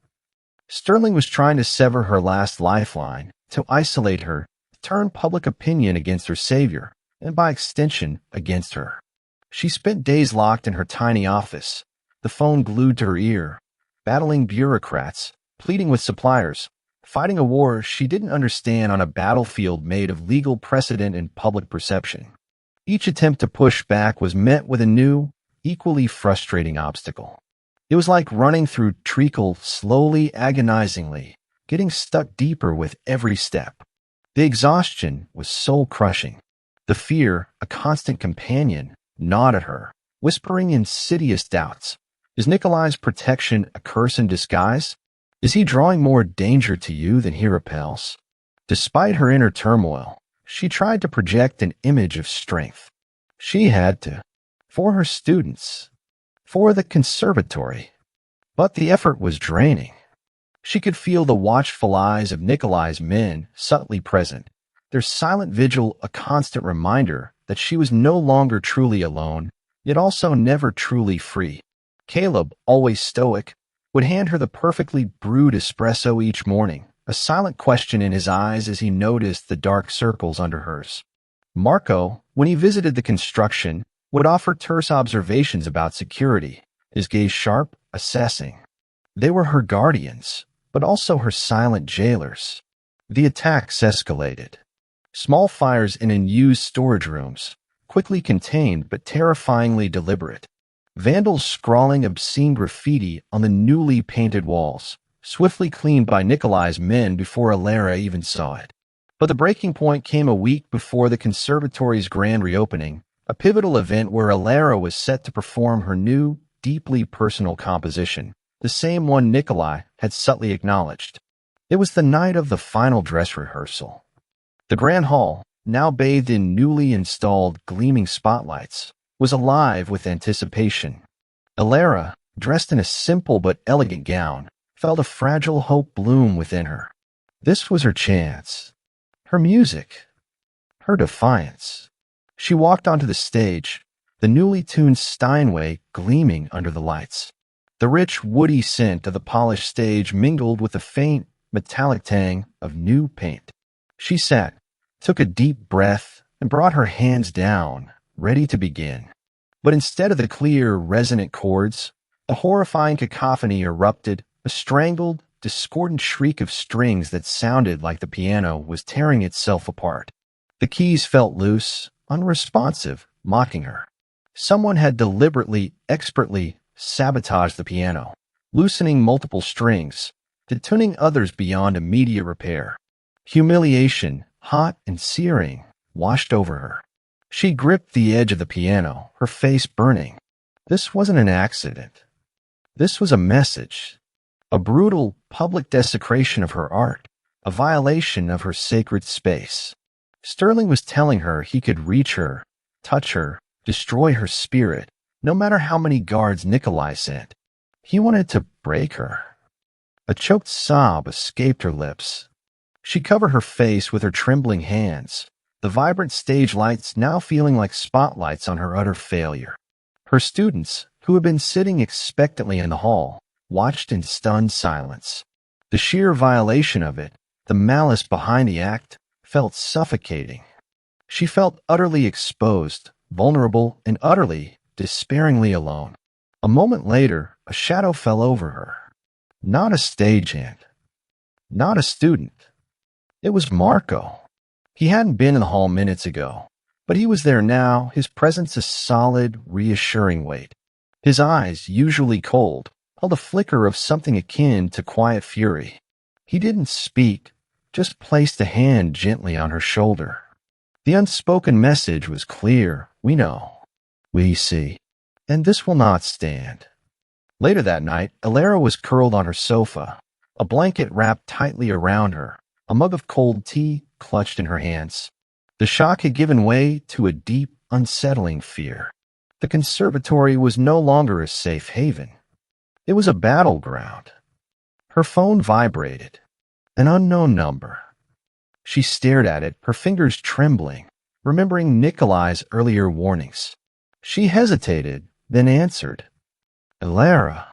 S1: Sterling was trying to sever her last lifeline, to isolate her, turn public opinion against her savior, and by extension, against her. She spent days locked in her tiny office, the phone glued to her ear, battling bureaucrats, pleading with suppliers, fighting a war she didn't understand on a battlefield made of legal precedent and public perception. Each attempt to push back was met with a new, equally frustrating obstacle. It was like running through treacle slowly, agonizingly, getting stuck deeper with every step. The exhaustion was soul-crushing. The fear, a constant companion, gnawed at her, whispering insidious doubts. Is Nikolai's protection a curse in disguise? Is he drawing more danger to you than he repels? Despite her inner turmoil, she tried to project an image of strength. She had to. For her students. For the conservatory. But the effort was draining. She could feel the watchful eyes of Nikolai's men subtly present, their silent vigil a constant reminder that she was no longer truly alone, yet also never truly free. Caleb, always stoic, would hand her the perfectly brewed espresso each morning, a silent question in his eyes as he noticed the dark circles under hers. Marco, when he visited the construction, would offer terse observations about security, his gaze sharp, assessing. They were her guardians, but also her silent jailers. The attacks escalated. Small fires in unused storage rooms, quickly contained but terrifyingly deliberate. Vandals scrawling obscene graffiti on the newly painted walls, swiftly cleaned by Nikolai's men before Alara even saw it. But the breaking point came a week before the conservatory's grand reopening, a pivotal event where Alara was set to perform her new, deeply personal composition, the same one Nikolai had subtly acknowledged. It was the night of the final dress rehearsal. The grand hall, now bathed in newly installed gleaming spotlights, was alive with anticipation. Alara, dressed in a simple but elegant gown, felt a fragile hope bloom within her. This was her chance. Her music. Her defiance. She walked onto the stage, the newly tuned Steinway gleaming under the lights. The rich, woody scent of the polished stage mingled with the faint, metallic tang of new paint. She sat, took a deep breath, and brought her hands down, ready to begin. But instead of the clear, resonant chords, a horrifying cacophony erupted, a strangled, discordant shriek of strings that sounded like the piano was tearing itself apart. The keys felt loose, unresponsive, mocking her. Someone had deliberately, expertly sabotaged the piano, loosening multiple strings, detuning others beyond immediate repair. Humiliation, hot and searing, washed over her. She gripped the edge of the piano, her face burning. This wasn't an accident. This was a message. A brutal, public desecration of her art, a violation of her sacred space. Sterling was telling her he could reach her, touch her, destroy her spirit, no matter how many guards Nikolai sent. He wanted to break her. A choked sob escaped her lips. She covered her face with her trembling hands, the vibrant stage lights now feeling like spotlights on her utter failure. Her students, who had been sitting expectantly in the hall, watched in stunned silence. The sheer violation of it, the malice behind the act, felt suffocating. She felt utterly exposed, vulnerable, and utterly, despairingly alone. A moment later, a shadow fell over her. Not a stagehand. Not a student. It was Marco. He hadn't been in the hall minutes ago, but he was there now, his presence a solid, reassuring weight. His eyes, usually cold, held a flicker of something akin to quiet fury. He didn't speak, just placed a hand gently on her shoulder. The unspoken message was clear. We know. We see. And this will not stand. Later that night, Alara was curled on her sofa, a blanket wrapped tightly around her, a mug of cold tea clutched in her hands. The shock had given way to a deep, unsettling fear. The conservatory was no longer a safe haven. It was a battleground. Her phone vibrated. An unknown number. She stared at it, her fingers trembling, remembering Nikolai's earlier warnings. She hesitated, then answered. Alara.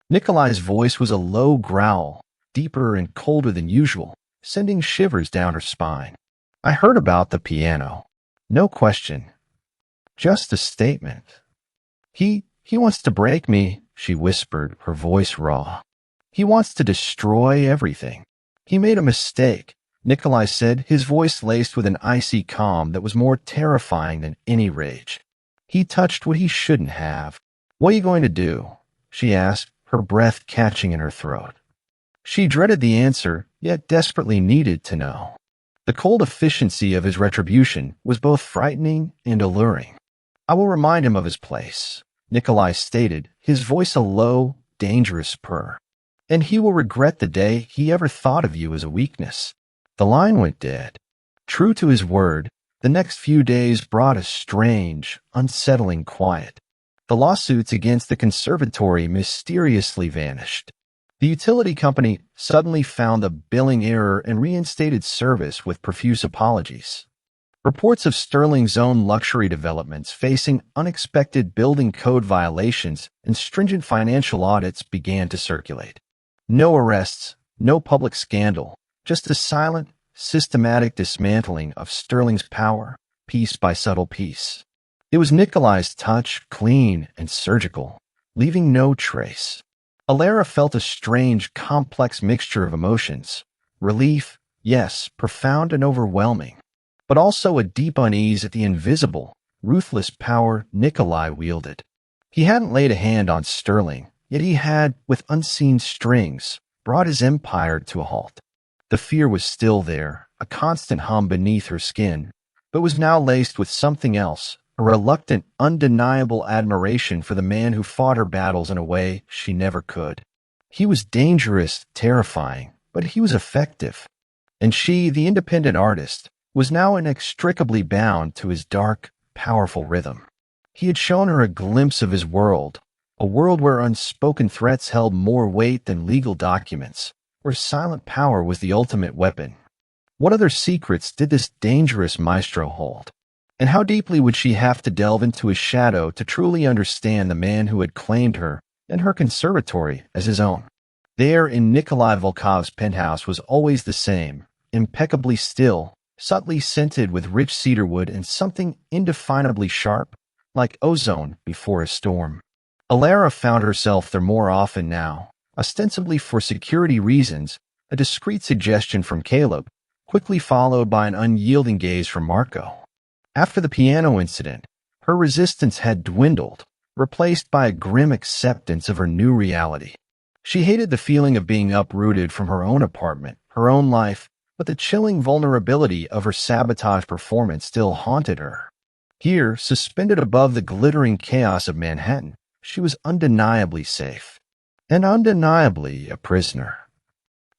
S1: Nikolai's voice was a low growl, deeper and colder than usual, sending shivers down her spine. I heard about the piano. No question. Just a statement. He wants to break me, she whispered, her voice raw. He wants to destroy everything. He made a mistake, Nikolai said, his voice laced with an icy calm that was more terrifying than any rage. He touched what he shouldn't have. What are you going to do? She asked, her breath catching in her throat. She dreaded the answer, yet desperately needed to know. The cold efficiency of his retribution was both frightening and alluring. I will remind him of his place, Nikolai stated, his voice a low, dangerous purr. And he will regret the day he ever thought of you as a weakness. The line went dead. True to his word, the next few days brought a strange, unsettling quiet. The lawsuits against the conservatory mysteriously vanished. The utility company suddenly found a billing error and reinstated service with profuse apologies. Reports of Sterling's own luxury developments facing unexpected building code violations and stringent financial audits began to circulate. No arrests, no public scandal, just a silent, systematic dismantling of Sterling's power, piece by subtle piece. It was Nikolai's touch, clean and surgical, leaving no trace. Alara felt a strange, complex mixture of emotions. Relief, yes, profound and overwhelming, but also a deep unease at the invisible, ruthless power Nikolai wielded. He hadn't laid a hand on Sterling, yet he had, with unseen strings, brought his empire to a halt. The fear was still there, a constant hum beneath her skin, but was now laced with something else, a reluctant, undeniable admiration for the man who fought her battles in a way she never could. He was dangerous, terrifying, but he was effective. And she, the independent artist, was now inextricably bound to his dark, powerful rhythm. He had shown her a glimpse of his world, a world where unspoken threats held more weight than legal documents, where silent power was the ultimate weapon. What other secrets did this dangerous maestro hold? And how deeply would she have to delve into his shadow to truly understand the man who had claimed her and her conservatory as his own? There in Nikolai Volkov's penthouse was always the same, impeccably still, subtly scented with rich cedarwood and something indefinably sharp, like ozone before a storm. Alara found herself there more often now, ostensibly for security reasons, a discreet suggestion from Caleb, quickly followed by an unyielding gaze from Marco. After the piano incident, her resistance had dwindled, replaced by a grim acceptance of her new reality. She hated the feeling of being uprooted from her own apartment, her own life, but the chilling vulnerability of her sabotage performance still haunted her. Here, suspended above the glittering chaos of Manhattan, she was undeniably safe, and undeniably a prisoner.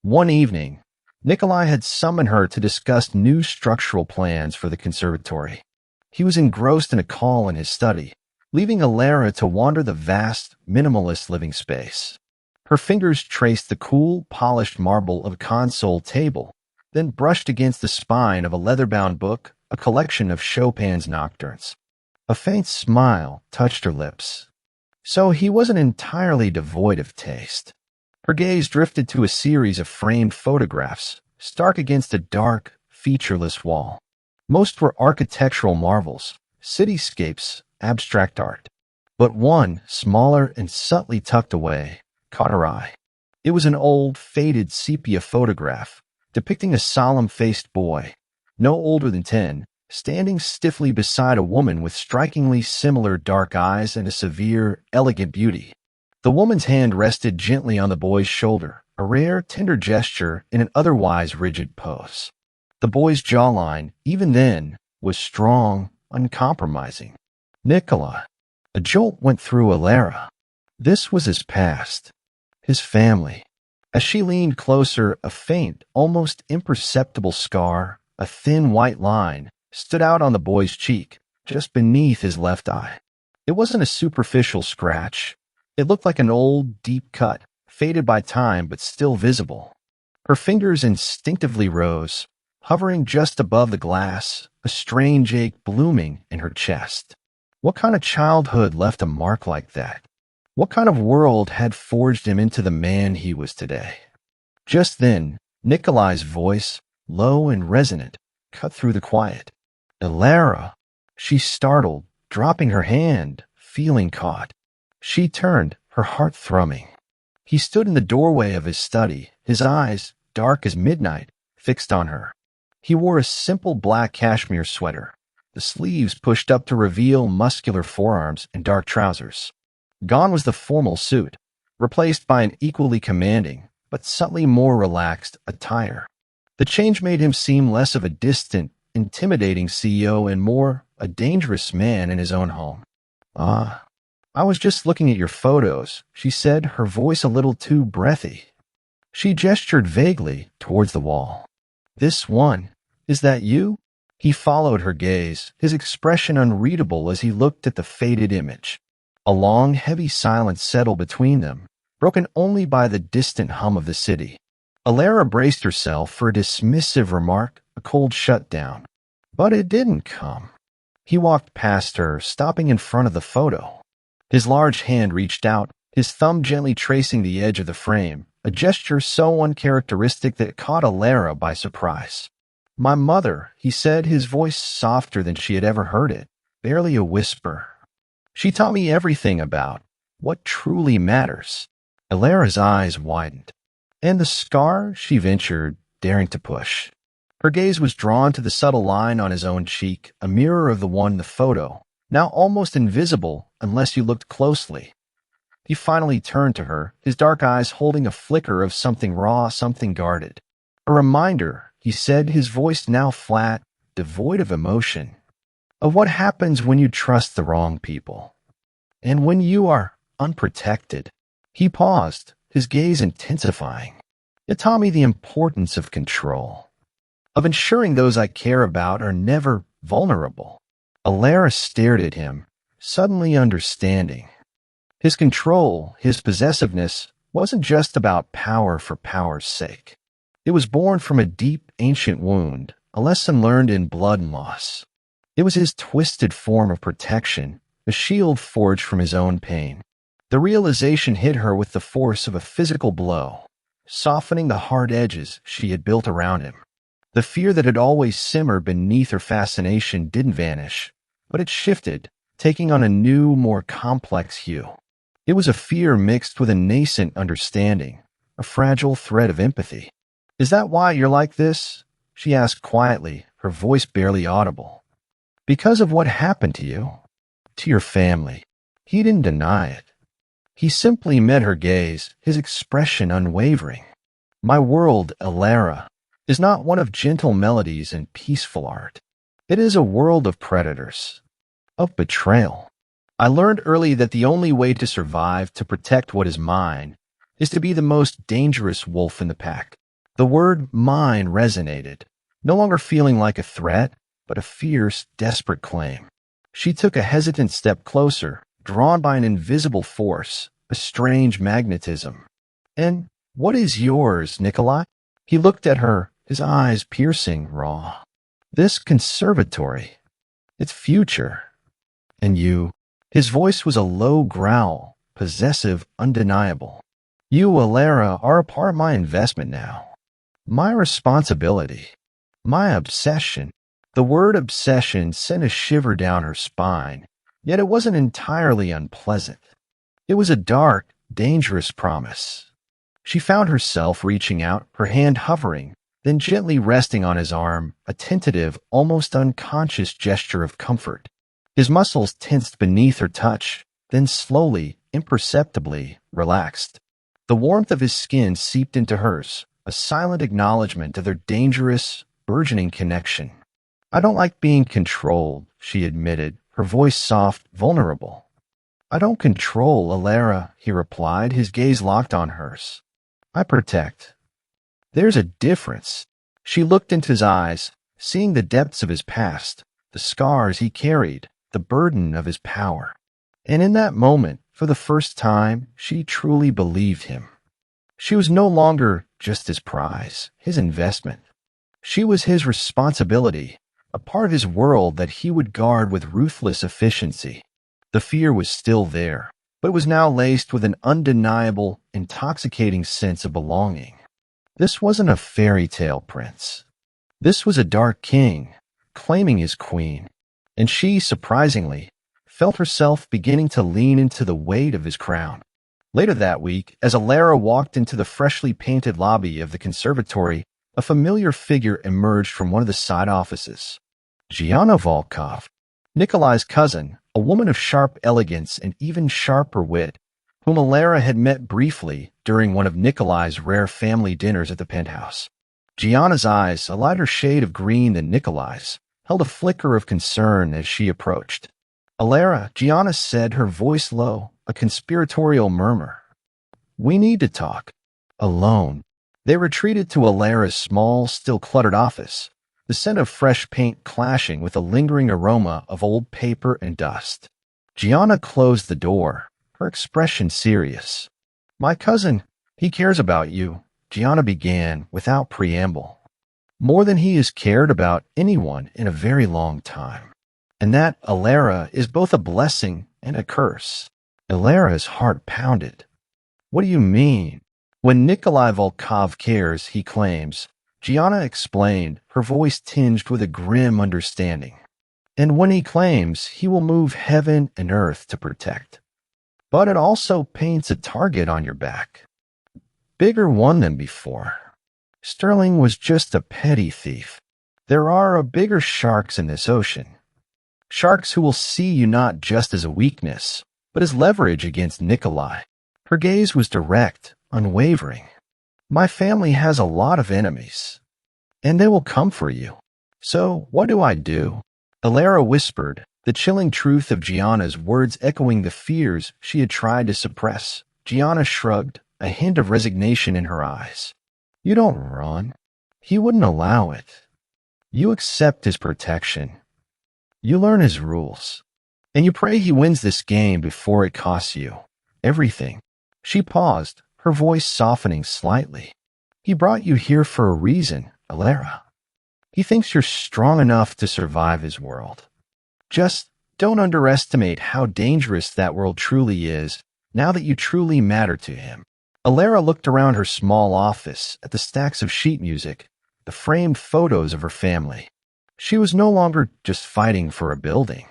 S1: One evening, Nikolai had summoned her to discuss new structural plans for the conservatory. He was engrossed in a call in his study, leaving Alara to wander the vast, minimalist living space. Her fingers traced the cool, polished marble of a console table, then brushed against the spine of a leather-bound book, a collection of Chopin's nocturnes. A faint smile touched her lips. So he wasn't entirely devoid of taste. Her gaze drifted to a series of framed photographs, stark against a dark, featureless wall. Most were architectural marvels, cityscapes, abstract art. But one, smaller and subtly tucked away, caught her eye. It was an old, faded sepia photograph, depicting a solemn-faced boy, no older than 10, standing stiffly beside a woman with strikingly similar dark eyes and a severe, elegant beauty. The woman's hand rested gently on the boy's shoulder, a rare, tender gesture in an otherwise rigid pose. The boy's jawline, even then, was strong, uncompromising. Nikolai. A jolt went through Alara. This was his past, his family. As she leaned closer, a faint, almost imperceptible scar, a thin white line, stood out on the boy's cheek, just beneath his left eye. It wasn't a superficial scratch. It looked like an old, deep cut, faded by time but still visible. Her fingers instinctively rose, hovering just above the glass, a strange ache blooming in her chest. What kind of childhood left a mark like that? What kind of world had forged him into the man he was today? Just then, Nikolai's voice, low and resonant, cut through the quiet. Alara! She startled, dropping her hand, feeling caught. She turned, her heart thrumming. He stood in the doorway of his study, his eyes, dark as midnight, fixed on her. He wore a simple black cashmere sweater, the sleeves pushed up to reveal muscular forearms and dark trousers. Gone was the formal suit, replaced by an equally commanding, but subtly more relaxed attire. The change made him seem less of a distant, intimidating CEO and more a dangerous man in his own home. "Ah, I was just looking at your photos," she said, her voice a little too breathy. She gestured vaguely towards the wall. "This one, is that you?" He followed her gaze, his expression unreadable as he looked at the faded image. A long, heavy silence settled between them, broken only by the distant hum of the city. Alara braced herself for a dismissive remark, a cold shutdown. But it didn't come. He walked past her, stopping in front of the photo. His large hand reached out, his thumb gently tracing the edge of the frame, a gesture so uncharacteristic that it caught Alara by surprise. "My mother," he said, his voice softer than she had ever heard it, barely a whisper. "She taught me everything about what truly matters." Alara's eyes widened. "And the scar?" she ventured, daring to push. Her gaze was drawn to the subtle line on his own cheek, a mirror of the one in the photo, now almost invisible unless you looked closely. He finally turned to her, his dark eyes holding a flicker of something raw, something guarded. "A reminder," he said, his voice now flat, devoid of emotion, "of what happens when you trust the wrong people. And when you are unprotected." He paused, his gaze intensifying. "It taught me the importance of control, of ensuring those I care about are never vulnerable." Alara stared at him, suddenly understanding. His control, his possessiveness, wasn't just about power for power's sake. It was born from a deep, ancient wound, a lesson learned in blood and loss. It was his twisted form of protection, a shield forged from his own pain. The realization hit her with the force of a physical blow, softening the hard edges she had built around him. The fear that had always simmered beneath her fascination didn't vanish, but it shifted, taking on a new, more complex hue. It was a fear mixed with a nascent understanding, a fragile thread of empathy. "Is that why you're like this?" she asked quietly, her voice barely audible. "Because of what happened to you, to your family." He didn't deny it. He simply met her gaze, his expression unwavering. "My world, Alara, is not one of gentle melodies and peaceful art. It is a world of predators, of betrayal. I learned early that the only way to survive, to protect what is mine, is to be the most dangerous wolf in the pack." The word mine resonated, no longer feeling like a threat, but a fierce, desperate claim. She took a hesitant step closer, drawn by an invisible force, a strange magnetism. "And what is yours, Nikolai?" He looked at her, his eyes piercing, raw. "This conservatory, its future. And you?" His voice was a low growl, possessive, undeniable. "You, Alara, are a part of my investment now. My responsibility. My obsession." The word obsession sent a shiver down her spine, yet it wasn't entirely unpleasant. It was a dark, dangerous promise. She found herself reaching out, her hand hovering, then gently resting on his arm, a tentative, almost unconscious gesture of comfort. His muscles tensed beneath her touch, then slowly, imperceptibly, relaxed. The warmth of his skin seeped into hers, a silent acknowledgement of their dangerous, burgeoning connection. "I don't like being controlled," she admitted, her voice soft, vulnerable. "I don't control, Alara," he replied, his gaze locked on hers. "I protect." "There's a difference." She looked into his eyes, seeing the depths of his past, the scars he carried, the burden of his power. And in that moment, for the first time, she truly believed him. She was no longer just his prize, his investment. She was his responsibility, a part of his world that he would guard with ruthless efficiency. The fear was still there, but it was now laced with an undeniable, intoxicating sense of belonging. This wasn't a fairy tale prince. This was a dark king, claiming his queen, and she, surprisingly, felt herself beginning to lean into the weight of his crown. Later that week, as Alara walked into the freshly painted lobby of the conservatory, a familiar figure emerged from one of the side offices. Gianna Volkov, Nikolai's cousin, a woman of sharp elegance and even sharper wit, whom Alara had met briefly during one of Nikolai's rare family dinners at the penthouse. Gianna's eyes, a lighter shade of green than Nikolai's, held a flicker of concern as she approached. "Alara," Gianna said, her voice low, a conspiratorial murmur. "We need to talk. Alone." They retreated to Alara's small, still cluttered office, the scent of fresh paint clashing with the lingering aroma of old paper and dust. Gianna closed the door, her expression serious. "My cousin, he cares about you," Gianna began without preamble. more than he has cared about anyone in a very long time. And that Alara is both a blessing and a curse. Alara's heart pounded. What do you mean? When Nikolai Volkov cares, he claims, Gianna explained, her voice tinged with a grim understanding. And when he claims, he will move heaven and earth to protect. But it also paints a target on your back. Bigger one than before. Sterling was just a petty thief. There are bigger sharks in this ocean. Sharks who will see you not just as a weakness, but as leverage against Nikolai. Her gaze was direct, unwavering. My family has a lot of enemies, and they will come for you. So what do I do? Alara whispered, the chilling truth of Gianna's words echoing the fears she had tried to suppress. Gianna shrugged, a hint of resignation in her eyes. You don't run. He wouldn't allow it. You accept his protection. You learn his rules. And you pray he wins this game before it costs you everything. She paused, her voice softening slightly. He brought you here for a reason, Alara. He thinks you're strong enough to survive his world. Just don't underestimate how dangerous that world truly is now that you truly matter to him. Alara looked around her small office at the stacks of sheet music, the framed photos of her family. She was no longer just fighting for a building.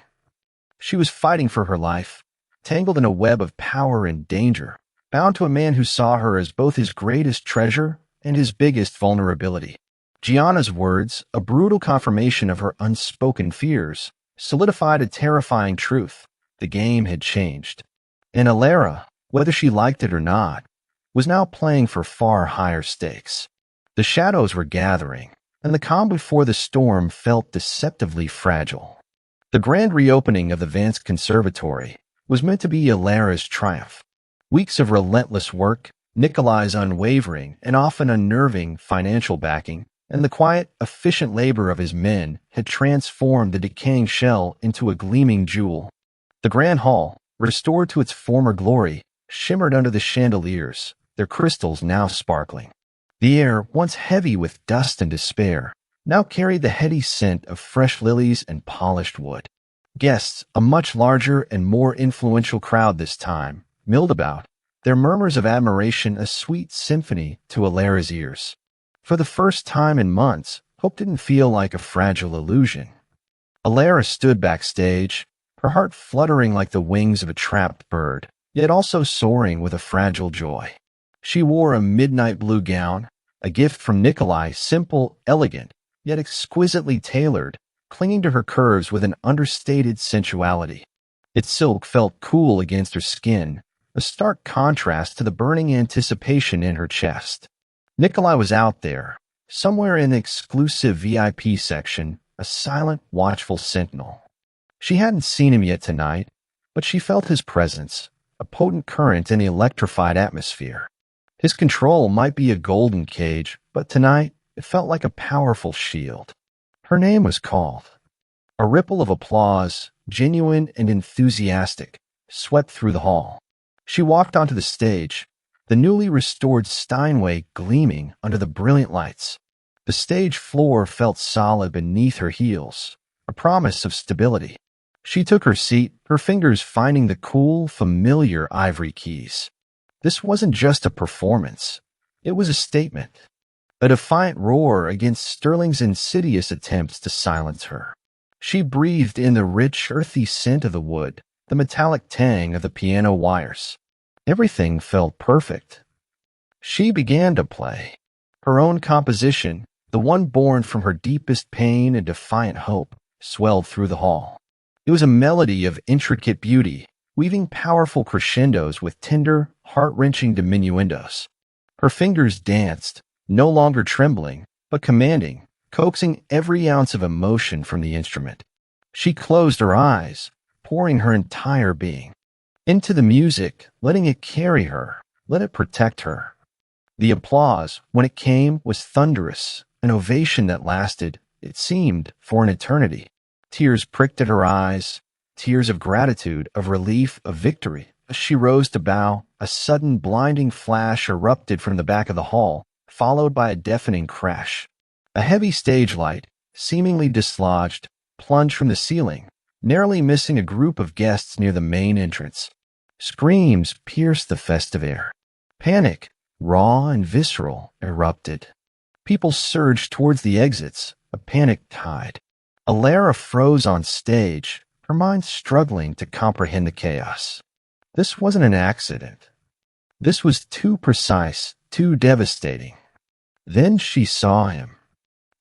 S1: She was fighting for her life, tangled in a web of power and danger, bound to a man who saw her as both his greatest treasure and his biggest vulnerability. Gianna's words, a brutal confirmation of her unspoken fears, solidified a terrifying truth. The game had changed. And Alara, whether she liked it or not, was now playing for far higher stakes. The shadows were gathering, and the calm before the storm felt deceptively fragile. The grand reopening of the Vance Conservatory was meant to be Alara's triumph. Weeks of relentless work, Nikolai's unwavering and often unnerving financial backing, and the quiet, efficient labor of his men had transformed the decaying shell into a gleaming jewel. The grand hall, restored to its former glory, shimmered under the chandeliers, their crystals now sparkling. The air, once heavy with dust and despair, now carried the heady scent of fresh lilies and polished wood. Guests, a much larger and more influential crowd this time, milled about, their murmurs of admiration a sweet symphony to Alara's ears. For the first time in months, hope didn't feel like a fragile illusion. Alara stood backstage, her heart fluttering like the wings of a trapped bird, yet also soaring with a fragile joy. She wore a midnight blue gown, a gift from Nikolai, simple, elegant, yet exquisitely tailored, clinging to her curves with an understated sensuality. Its silk felt cool against her skin, a stark contrast to the burning anticipation in her chest. Nikolai was out there, somewhere in the exclusive VIP section, a silent, watchful sentinel. She hadn't seen him yet tonight, but she felt his presence, a potent current in the electrified atmosphere. His control might be a golden cage, but tonight it felt like a powerful shield. Her name was called. A ripple of applause, genuine and enthusiastic, swept through the hall. She walked onto the stage, the newly restored Steinway gleaming under the brilliant lights. The stage floor felt solid beneath her heels, a promise of stability. She took her seat, her fingers finding the cool, familiar ivory keys. This wasn't just a performance. It was a statement, a defiant roar against Sterling's insidious attempts to silence her. She breathed in the rich, earthy scent of the wood, the metallic tang of the piano wires. Everything felt perfect. She began to play. Her own composition, the one born from her deepest pain and defiant hope, swelled through the hall. It was a melody of intricate beauty, weaving powerful crescendos with tender, heart-wrenching diminuendos. Her fingers danced, no longer trembling, but commanding, coaxing every ounce of emotion from the instrument. She closed her eyes, pouring her entire being into the music, letting it carry her, let it protect her. The applause, when it came, was thunderous, an ovation that lasted, it seemed, for an eternity. Tears pricked at her eyes, tears of gratitude, of relief, of victory. As she rose to bow, a sudden blinding flash erupted from the back of the hall, followed by a deafening crash. A heavy stage light, seemingly dislodged, plunged from the ceiling, narrowly missing a group of guests near the main entrance. Screams pierced the festive air. Panic, raw and visceral, erupted. People surged towards the exits, a panic tide. Alara froze on stage, her mind struggling to comprehend the chaos. This wasn't an accident. This was too precise, too devastating. Then she saw him.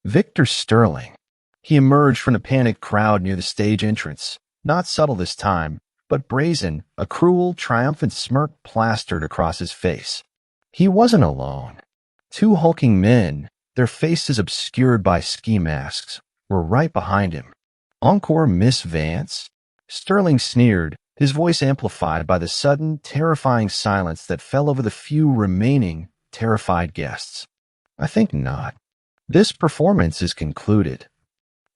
S1: Victor Sterling. He emerged from the panicked crowd near the stage entrance, not subtle this time, but brazen, a cruel, triumphant smirk plastered across his face. He wasn't alone. Two hulking men, their faces obscured by ski masks, were right behind him. Encore Miss Vance? Sterling sneered, his voice amplified by the sudden, terrifying silence that fell over the few remaining terrified guests. I think not. This performance is concluded.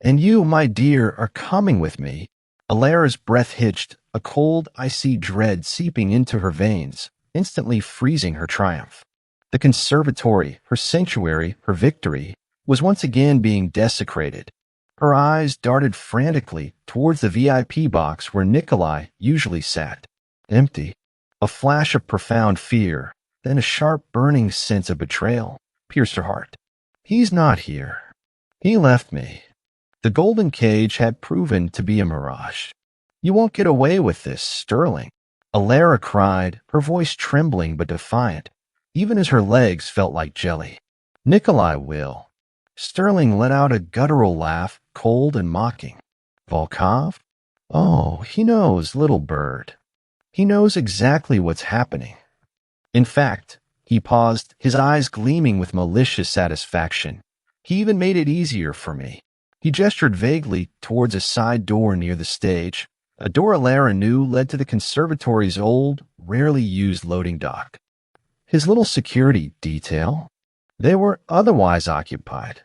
S1: And you, my dear, are coming with me. Alara's breath hitched, a cold, icy dread seeping into her veins, instantly freezing her triumph. The conservatory, her sanctuary, her victory, was once again being desecrated. Her eyes darted frantically towards the VIP box where Nikolai usually sat. Empty. A flash of profound fear, then a sharp burning sense of betrayal pierced her heart. He's not here. He left me. The golden cage had proven to be a mirage. You won't get away with this, Sterling. Alara cried, her voice trembling but defiant, even as her legs felt like jelly. Nikolai will. Sterling let out a guttural laugh, cold and mocking. Volkov? Oh, he knows, little bird. He knows exactly what's happening. In fact, he paused, his eyes gleaming with malicious satisfaction. He even made it easier for me. He gestured vaguely towards a side door near the stage, a door Alara knew led to the conservatory's old, rarely used loading dock. His little security detail? They were otherwise occupied.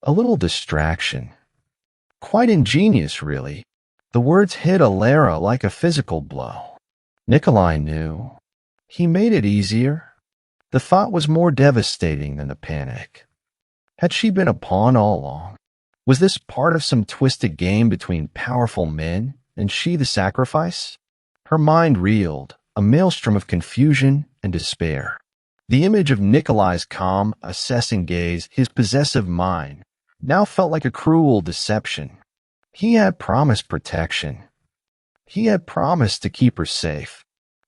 S1: A little distraction. Quite ingenious, really. The words hit Alara like a physical blow. Nikolai knew. He made it easier. The thought was more devastating than the panic. Had she been a pawn all along? Was this part of some twisted game between powerful men, and she the sacrifice? Her mind reeled, a maelstrom of confusion and despair. The image of Nikolai's calm, assessing gaze, his possessive mind, now felt like a cruel deception. He had promised protection. He had promised to keep her safe.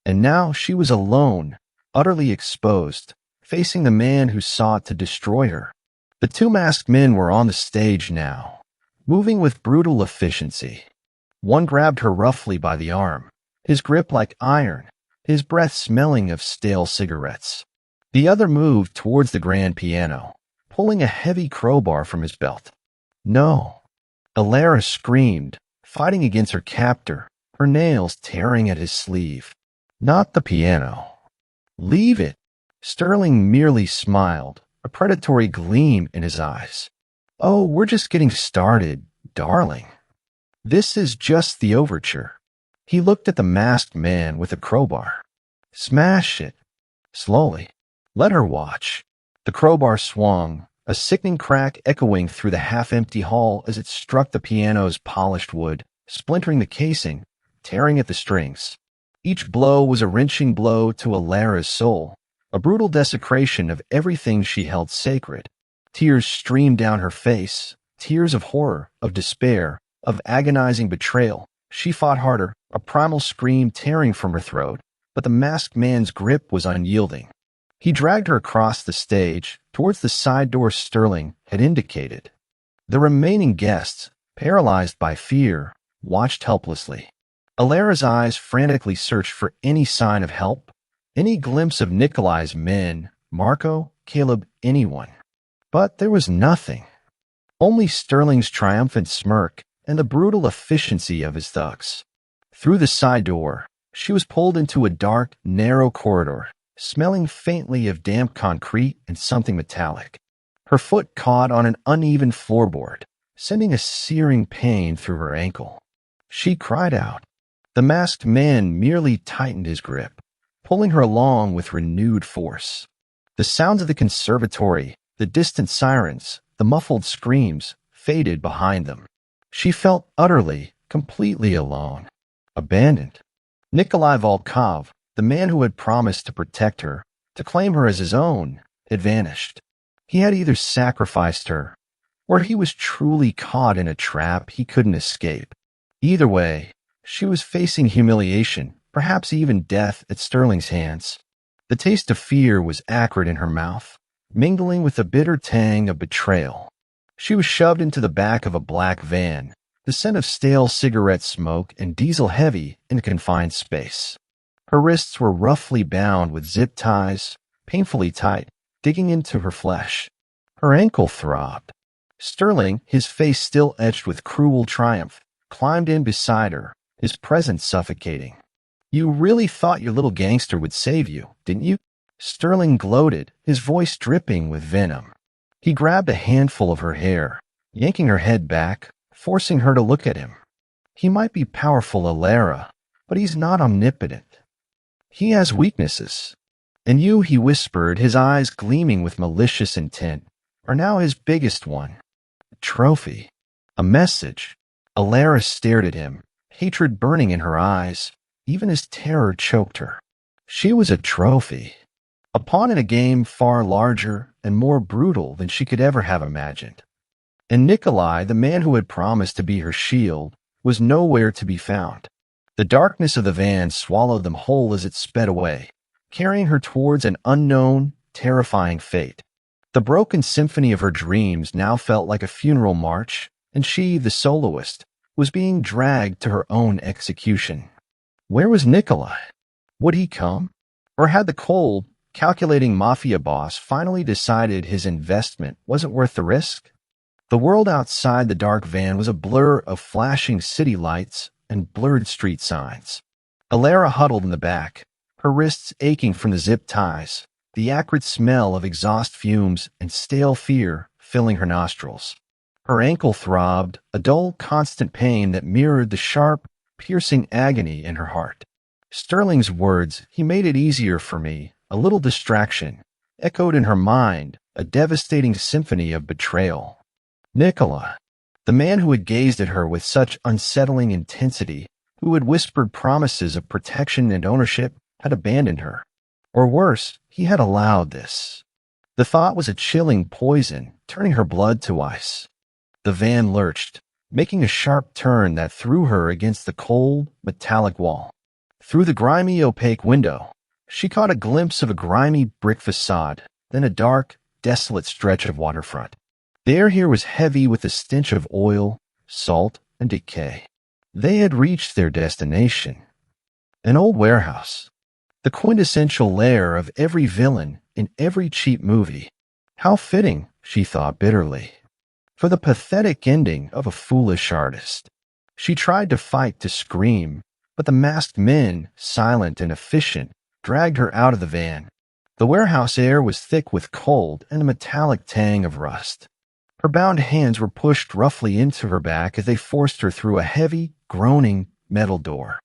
S1: And now she was alone, utterly exposed, facing the man who sought to destroy her. The two masked men were on the stage now, moving with brutal efficiency. One grabbed her roughly by the arm, his grip like iron, his breath smelling of stale cigarettes. The other moved towards the grand piano, pulling a heavy crowbar from his belt. No. Alara screamed, fighting against her captor, her nails tearing at his sleeve. Not the piano. Leave it. Sterling merely smiled, a predatory gleam in his eyes. Oh, we're just getting started, darling. This is just the overture. He looked at the masked man with a crowbar. Smash it. Slowly. Let her watch. The crowbar swung, a sickening crack echoing through the half-empty hall as it struck the piano's polished wood, splintering the casing, tearing at the strings. Each blow was a wrenching blow to Alara's soul, a brutal desecration of everything she held sacred. Tears streamed down her face, tears of horror, of despair, of agonizing betrayal. She fought harder, a primal scream tearing from her throat, but the masked man's grip was unyielding. He dragged her across the stage, towards the side door Sterling had indicated. The remaining guests, paralyzed by fear, watched helplessly. Alara's eyes frantically searched for any sign of help, any glimpse of Nikolai's men, Marco, Caleb, anyone. But there was nothing. Only Sterling's triumphant smirk and the brutal efficiency of his thugs. Through the side door, she was pulled into a dark, narrow corridor, smelling faintly of damp concrete and something metallic. Her foot caught on an uneven floorboard, sending a searing pain through her ankle. She cried out. The masked man merely tightened his grip, pulling her along with renewed force. The sounds of the conservatory, the distant sirens, the muffled screams faded behind them. She felt utterly, completely alone, abandoned. Nikolai Volkov, the man who had promised to protect her, to claim her as his own, had vanished. He had either sacrificed her, or he was truly caught in a trap he couldn't escape. Either way, she was facing humiliation, perhaps even death at Sterling's hands. The taste of fear was acrid in her mouth, mingling with the bitter tang of betrayal. She was shoved into the back of a black van, the scent of stale cigarette smoke and diesel heavy in a confined space. Her wrists were roughly bound with zip ties, painfully tight, digging into her flesh. Her ankle throbbed. Sterling, his face still etched with cruel triumph, climbed in beside her, his presence suffocating. "You really thought your little gangster would save you, didn't you?" Sterling gloated, his voice dripping with venom. He grabbed a handful of her hair, yanking her head back, forcing her to look at him. "He might be powerful, Alara, but he's not omnipotent. He has weaknesses. And you," he whispered, his eyes gleaming with malicious intent, "are now his biggest one. A trophy. A message." Alara stared at him, hatred burning in her eyes, even as terror choked her. She was a trophy. A pawn in a game far larger and more brutal than she could ever have imagined. And Nikolai, the man who had promised to be her shield, was nowhere to be found. The darkness of the van swallowed them whole as it sped away, carrying her towards an unknown, terrifying fate. The broken symphony of her dreams now felt like a funeral march, and she, the soloist, was being dragged to her own execution. Where was Nikolai? Would he come? Or had the cold, calculating Mafia boss finally decided his investment wasn't worth the risk? The world outside the dark van was a blur of flashing city lights and blurred street signs. Alara huddled in the back, her wrists aching from the zip ties, the acrid smell of exhaust fumes and stale fear filling her nostrils. Her ankle throbbed, a dull, constant pain that mirrored the sharp, piercing agony in her heart. Sterling's words, "He made it easier for me," a little distraction, echoed in her mind, a devastating symphony of betrayal. Nikolai, the man who had gazed at her with such unsettling intensity, who had whispered promises of protection and ownership, had abandoned her. Or worse, he had allowed this. The thought was a chilling poison, turning her blood to ice. The van lurched, making a sharp turn that threw her against the cold, metallic wall. Through the grimy, opaque window, she caught a glimpse of a grimy brick facade, then a dark, desolate stretch of waterfront. The air here was heavy with the stench of oil, salt, and decay. They had reached their destination. An old warehouse. The quintessential lair of every villain in every cheap movie. How fitting, she thought bitterly, for the pathetic ending of a foolish artist. She tried to fight, to scream, but the masked men, silent and efficient, dragged her out of the van. The warehouse air was thick with cold and a metallic tang of rust. Her bound hands were pushed roughly into her back as they forced her through a heavy, groaning metal door.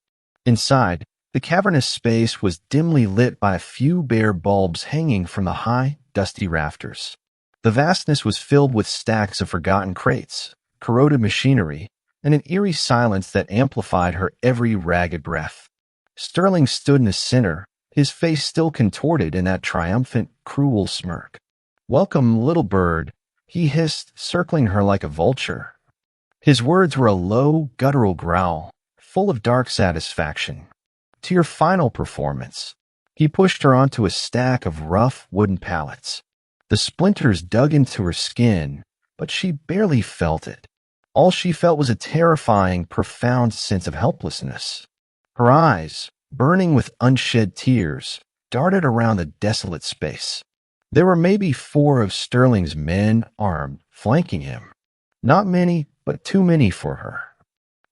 S1: Inside, the cavernous space was dimly lit by a few bare bulbs hanging from the high, dusty rafters. The vastness was filled with stacks of forgotten crates, corroded machinery, and an eerie silence that amplified her every ragged breath. Sterling stood in the center, his face still contorted in that triumphant, cruel smirk. "Welcome, little bird," he hissed, circling her like a vulture. His words were a low, guttural growl, full of dark satisfaction. "To your final performance." He pushed her onto a stack of rough wooden pallets. The splinters dug into her skin, but she barely felt it. All she felt was a terrifying, profound sense of helplessness. Her eyes, burning with unshed tears, darted around the desolate space. There were maybe 4 of Sterling's men armed, flanking him. Not many, but too many for her.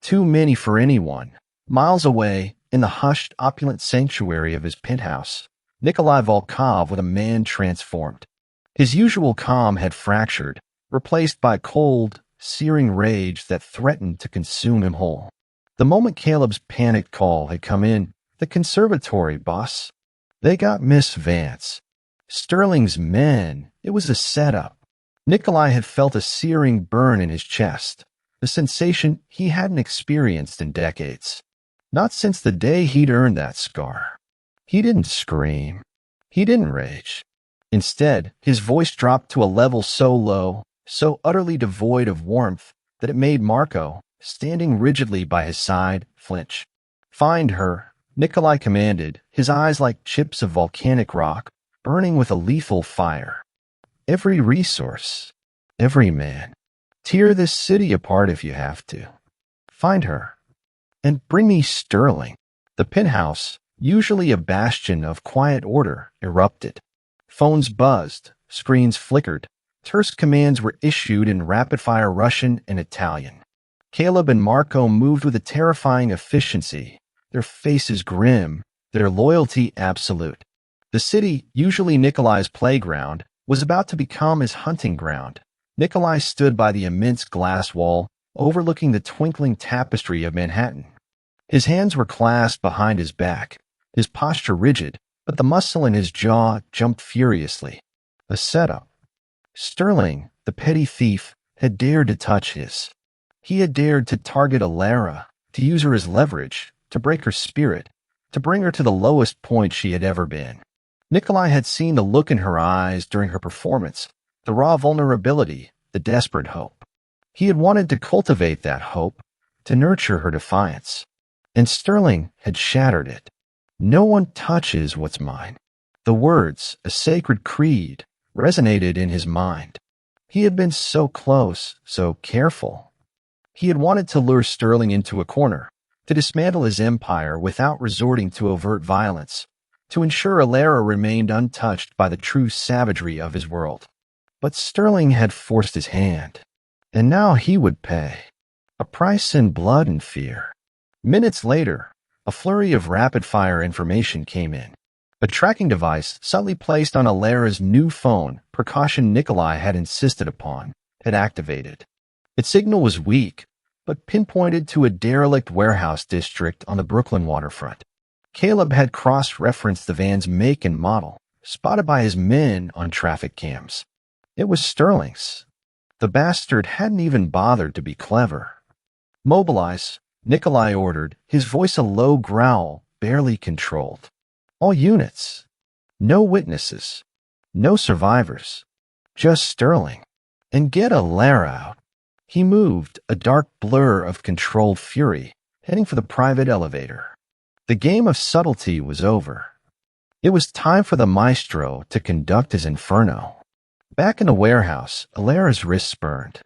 S1: Too many for anyone. Miles away, in the hushed, opulent sanctuary of his penthouse, Nikolai Volkov was a man transformed. His usual calm had fractured, replaced by cold, searing rage that threatened to consume him whole. The moment Caleb's panicked call had come in, "The conservatory, boss." They got Miss Vance. Sterling's men. It was a setup. Nikolai had felt a searing burn in his chest, a sensation he hadn't experienced in decades. Not since the day he'd earned that scar. He didn't scream. He didn't rage. Instead, his voice dropped to a level so low, so utterly devoid of warmth, that it made Marco, standing rigidly by his side, flinch. "Find her," Nikolai commanded, his eyes like chips of volcanic rock, burning with a lethal fire. "Every resource, every man. Tear this city apart if you have to. Find her. And bring me Sterling." The penthouse, usually a bastion of quiet order, erupted. Phones buzzed, screens flickered. Terse commands were issued in rapid-fire Russian and Italian. Caleb and Marco moved with a terrifying efficiency, their faces grim, their loyalty absolute. The city, usually Nikolai's playground, was about to become his hunting ground. Nikolai stood by the immense glass wall, overlooking the twinkling tapestry of Manhattan. His hands were clasped behind his back, his posture rigid, but the muscle in his jaw jumped furiously. A setup. Sterling, the petty thief, had dared to touch his. He had dared to target Alara, to use her as leverage, to break her spirit, to bring her to the lowest point she had ever been. Nikolai had seen the look in her eyes during her performance, the raw vulnerability, the desperate hope. He had wanted to cultivate that hope, to nurture her defiance. And Sterling had shattered it. "No one touches what's mine." The words, a sacred creed, resonated in his mind. He had been so close, so careful. He had wanted to lure Sterling into a corner, to dismantle his empire without resorting to overt violence, to ensure Alara remained untouched by the true savagery of his world. But Sterling had forced his hand, and now he would pay. A price in blood and fear. Minutes later, a flurry of rapid-fire information came in. A tracking device subtly placed on Alara's new phone, precaution Nikolai had insisted upon, had activated. Its signal was weak, but pinpointed to a derelict warehouse district on the Brooklyn waterfront. Caleb had cross-referenced the van's make and model, spotted by his men on traffic cams. It was Sterling's. The bastard hadn't even bothered to be clever. "Mobilize," Nikolai ordered, his voice a low growl, barely controlled. "All units. No witnesses. No survivors. Just Sterling. And get Alara out." He moved, a dark blur of controlled fury, heading for the private elevator. The game of subtlety was over. It was time for the maestro to conduct his inferno. Back in the warehouse, Alara's wrists burned.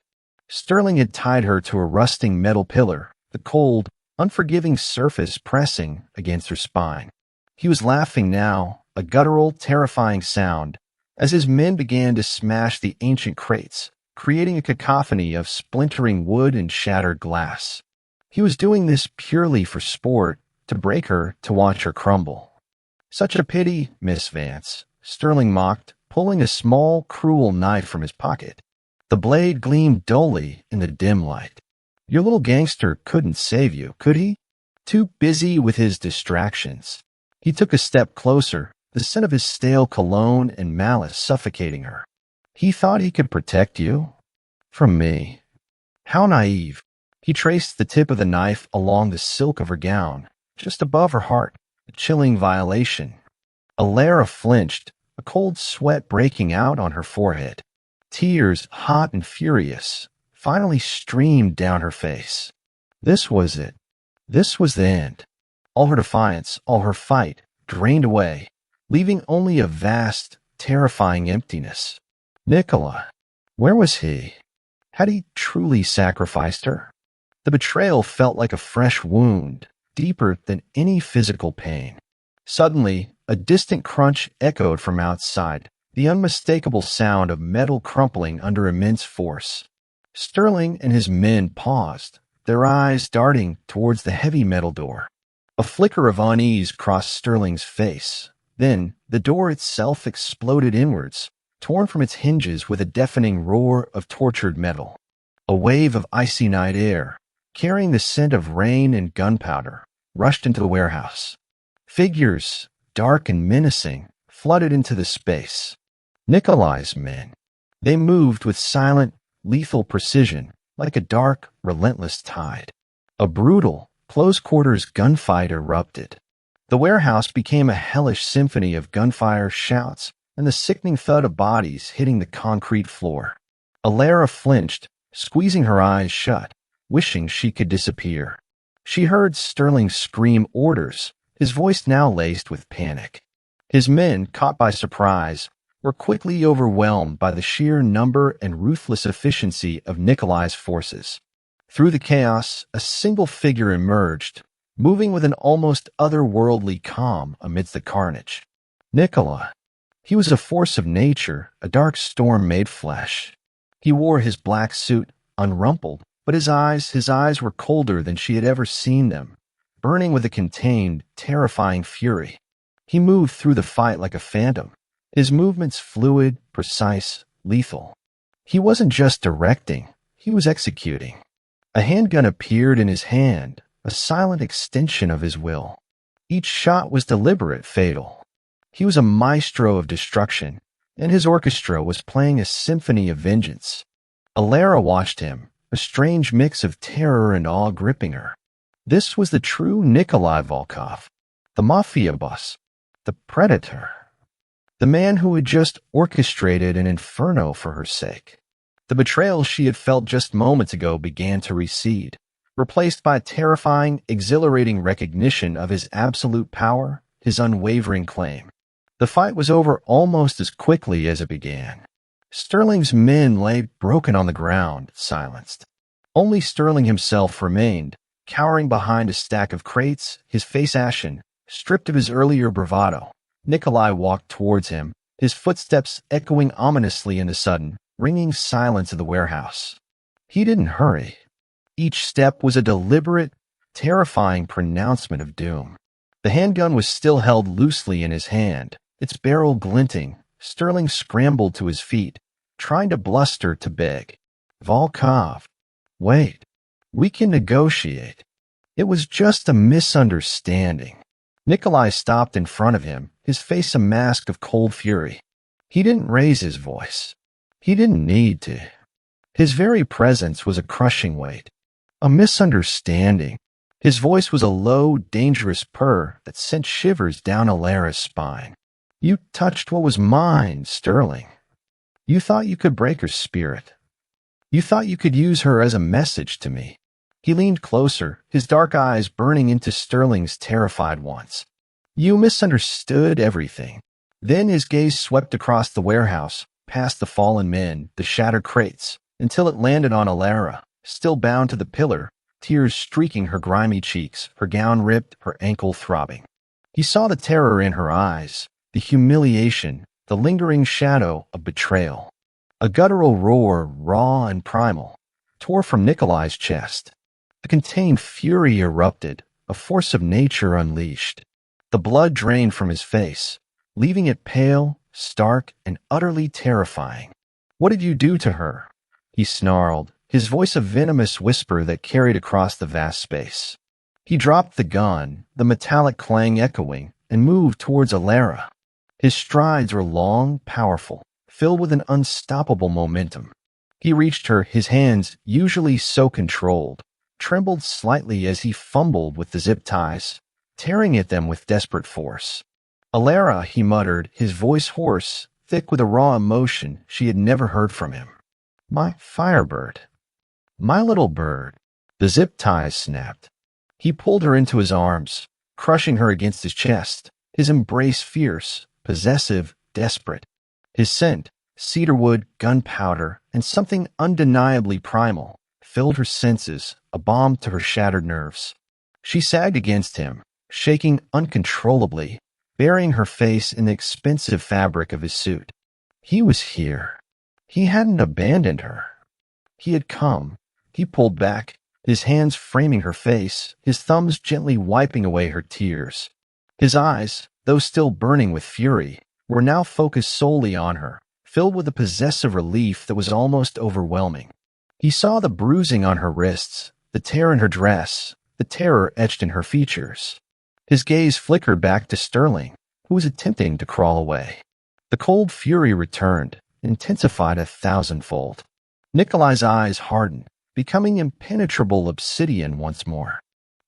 S1: Sterling had tied her to a rusting metal pillar, the cold, unforgiving surface pressing against her spine. He was laughing now, a guttural, terrifying sound, as his men began to smash the ancient crates, creating a cacophony of splintering wood and shattered glass. He was doing this purely for sport, to break her, to watch her crumble. "Such a pity, Miss Vance," Sterling mocked, pulling a small, cruel knife from his pocket. The blade gleamed dully in the dim light. "Your little gangster couldn't save you, could he? Too busy with his distractions." He took a step closer, the scent of his stale cologne and malice suffocating her. "He thought he could protect you? From me. How naive." He traced the tip of the knife along the silk of her gown, just above her heart, a chilling violation. Alara flinched, a cold sweat breaking out on her forehead. Tears, hot and furious, finally streamed down her face. This was it. This was the end. All her defiance, all her fight, drained away, leaving only a vast, terrifying emptiness. Nikolai. Where was he? Had he truly sacrificed her? The betrayal felt like a fresh wound, deeper than any physical pain. Suddenly, a distant crunch echoed from outside, the unmistakable sound of metal crumpling under immense force. Sterling and his men paused, their eyes darting towards the heavy metal door. A flicker of unease crossed Sterling's face. Then, the door itself exploded inwards, torn from its hinges with a deafening roar of tortured metal. A wave of icy night air, carrying the scent of rain and gunpowder, rushed into the warehouse. Figures, dark and menacing, flooded into the space. Nikolai's men. They moved with silent, lethal precision, like a dark, relentless tide. A brutal, close-quarters gunfight erupted. The warehouse became a hellish symphony of gunfire, shouts, and the sickening thud of bodies hitting the concrete floor. Alara flinched, squeezing her eyes shut, wishing she could disappear. She heard Sterling scream orders, his voice now laced with panic. His men, caught by surprise, were quickly overwhelmed by the sheer number and ruthless efficiency of Nikolai's forces. Through the chaos, a single figure emerged, moving with an almost otherworldly calm amidst the carnage. Nikolai. He was a force of nature, a dark storm made flesh. He wore his black suit, unrumpled, but his eyes were colder than she had ever seen them, burning with a contained, terrifying fury. He moved through the fight like a phantom, his movements fluid, precise, lethal. He wasn't just directing, he was executing. A handgun appeared in his hand, a silent extension of his will. Each shot was deliberate, fatal. He was a maestro of destruction, and his orchestra was playing a symphony of vengeance. Alara watched him, a strange mix of terror and awe gripping her. This was the true Nikolai Volkov, the Mafia boss, the predator, the man who had just orchestrated an inferno for her sake. The betrayal she had felt just moments ago began to recede, replaced by terrifying, exhilarating recognition of his absolute power, his unwavering claim. The fight was over almost as quickly as it began. Sterling's men lay broken on the ground, silenced. Only Sterling himself remained, cowering behind a stack of crates, his face ashen, stripped of his earlier bravado. Nikolai walked towards him, his footsteps echoing ominously in the sudden, ringing silence of the warehouse. He didn't hurry. Each step was a deliberate, terrifying pronouncement of doom. The handgun was still held loosely in his hand, its barrel glinting. Sterling scrambled to his feet, trying to bluster to beg. Volkov, wait. We can negotiate. It was just a misunderstanding. Nikolai stopped in front of him, his face a mask of cold fury. He didn't raise his voice. He didn't need to. His very presence was a crushing weight. A misunderstanding. His voice was a low, dangerous purr that sent shivers down Alara's spine. You touched what was mine, Sterling. You thought you could break her spirit. You thought you could use her as a message to me. He leaned closer, his dark eyes burning into Sterling's terrified ones. You misunderstood everything. Then his gaze swept across the warehouse, past the fallen men, the shattered crates, until it landed on Alara, still bound to the pillar, tears streaking her grimy cheeks, her gown ripped, her ankle throbbing. He saw the terror in her eyes, the humiliation, the lingering shadow of betrayal. A guttural roar, raw and primal, tore from Nikolai's chest. The contained fury erupted, a force of nature unleashed. The blood drained from his face, leaving it pale, stark, and utterly terrifying. What did you do to her? He snarled, his voice a venomous whisper that carried across the vast space. He dropped the gun, the metallic clang echoing, and moved towards Alara. His strides were long, powerful, filled with an unstoppable momentum. He reached her, his hands, usually so controlled, trembled slightly as he fumbled with the zip ties, tearing at them with desperate force. Alara, he muttered, his voice hoarse, thick with a raw emotion she had never heard from him. My firebird. My little bird. The zip ties snapped. He pulled her into his arms, crushing her against his chest, his embrace fierce, possessive, desperate. His scent, cedarwood, gunpowder, and something undeniably primal, filled her senses, a balm to her shattered nerves. She sagged against him, shaking uncontrollably, burying her face in the expensive fabric of his suit. He was here. He hadn't abandoned her. He had come. He pulled back, his hands framing her face, his thumbs gently wiping away her tears. His eyes, though still burning with fury, were now focused solely on her, filled with a possessive relief that was almost overwhelming. He saw the bruising on her wrists, the tear in her dress, the terror etched in her features. His gaze flickered back to Sterling, who was attempting to crawl away. The cold fury returned, intensified 1,000-fold. Nikolai's eyes hardened, becoming impenetrable obsidian once more.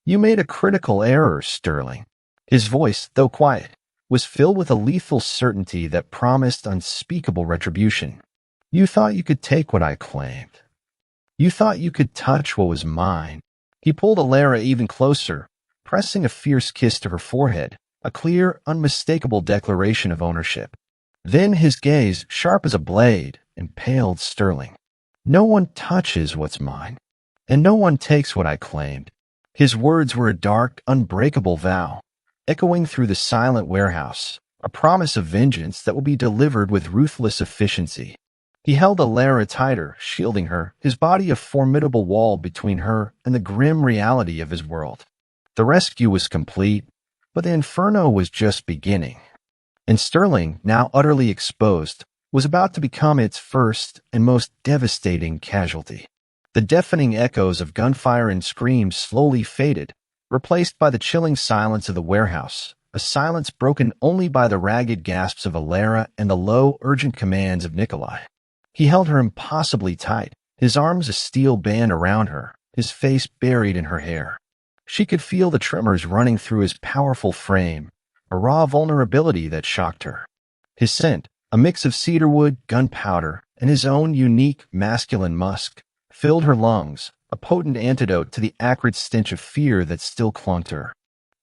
S1: You made a critical error, Sterling. His voice, though quiet, was filled with a lethal certainty that promised unspeakable retribution. You thought you could take what I claimed. You thought you could touch what was mine. He pulled Alara even closer, pressing a fierce kiss to her forehead, a clear, unmistakable declaration of ownership. Then his gaze, sharp as a blade, impaled Sterling. No one touches what's mine, and no one takes what I claimed. His words were a dark, unbreakable vow, echoing through the silent warehouse, a promise of vengeance that will be delivered with ruthless efficiency. He held Alara tighter, shielding her, his body a formidable wall between her and the grim reality of his world. The rescue was complete, but the inferno was just beginning. And Sterling, now utterly exposed, was about to become its first and most devastating casualty. The deafening echoes of gunfire and screams slowly faded, replaced by the chilling silence of the warehouse, a silence broken only by the ragged gasps of Alara and the low, urgent commands of Nikolai. He held her impossibly tight, his arms a steel band around her, his face buried in her hair. She could feel the tremors running through his powerful frame, a raw vulnerability that shocked her. His scent, a mix of cedarwood, gunpowder, and his own unique masculine musk, filled her lungs, a potent antidote to the acrid stench of fear that still clung to her.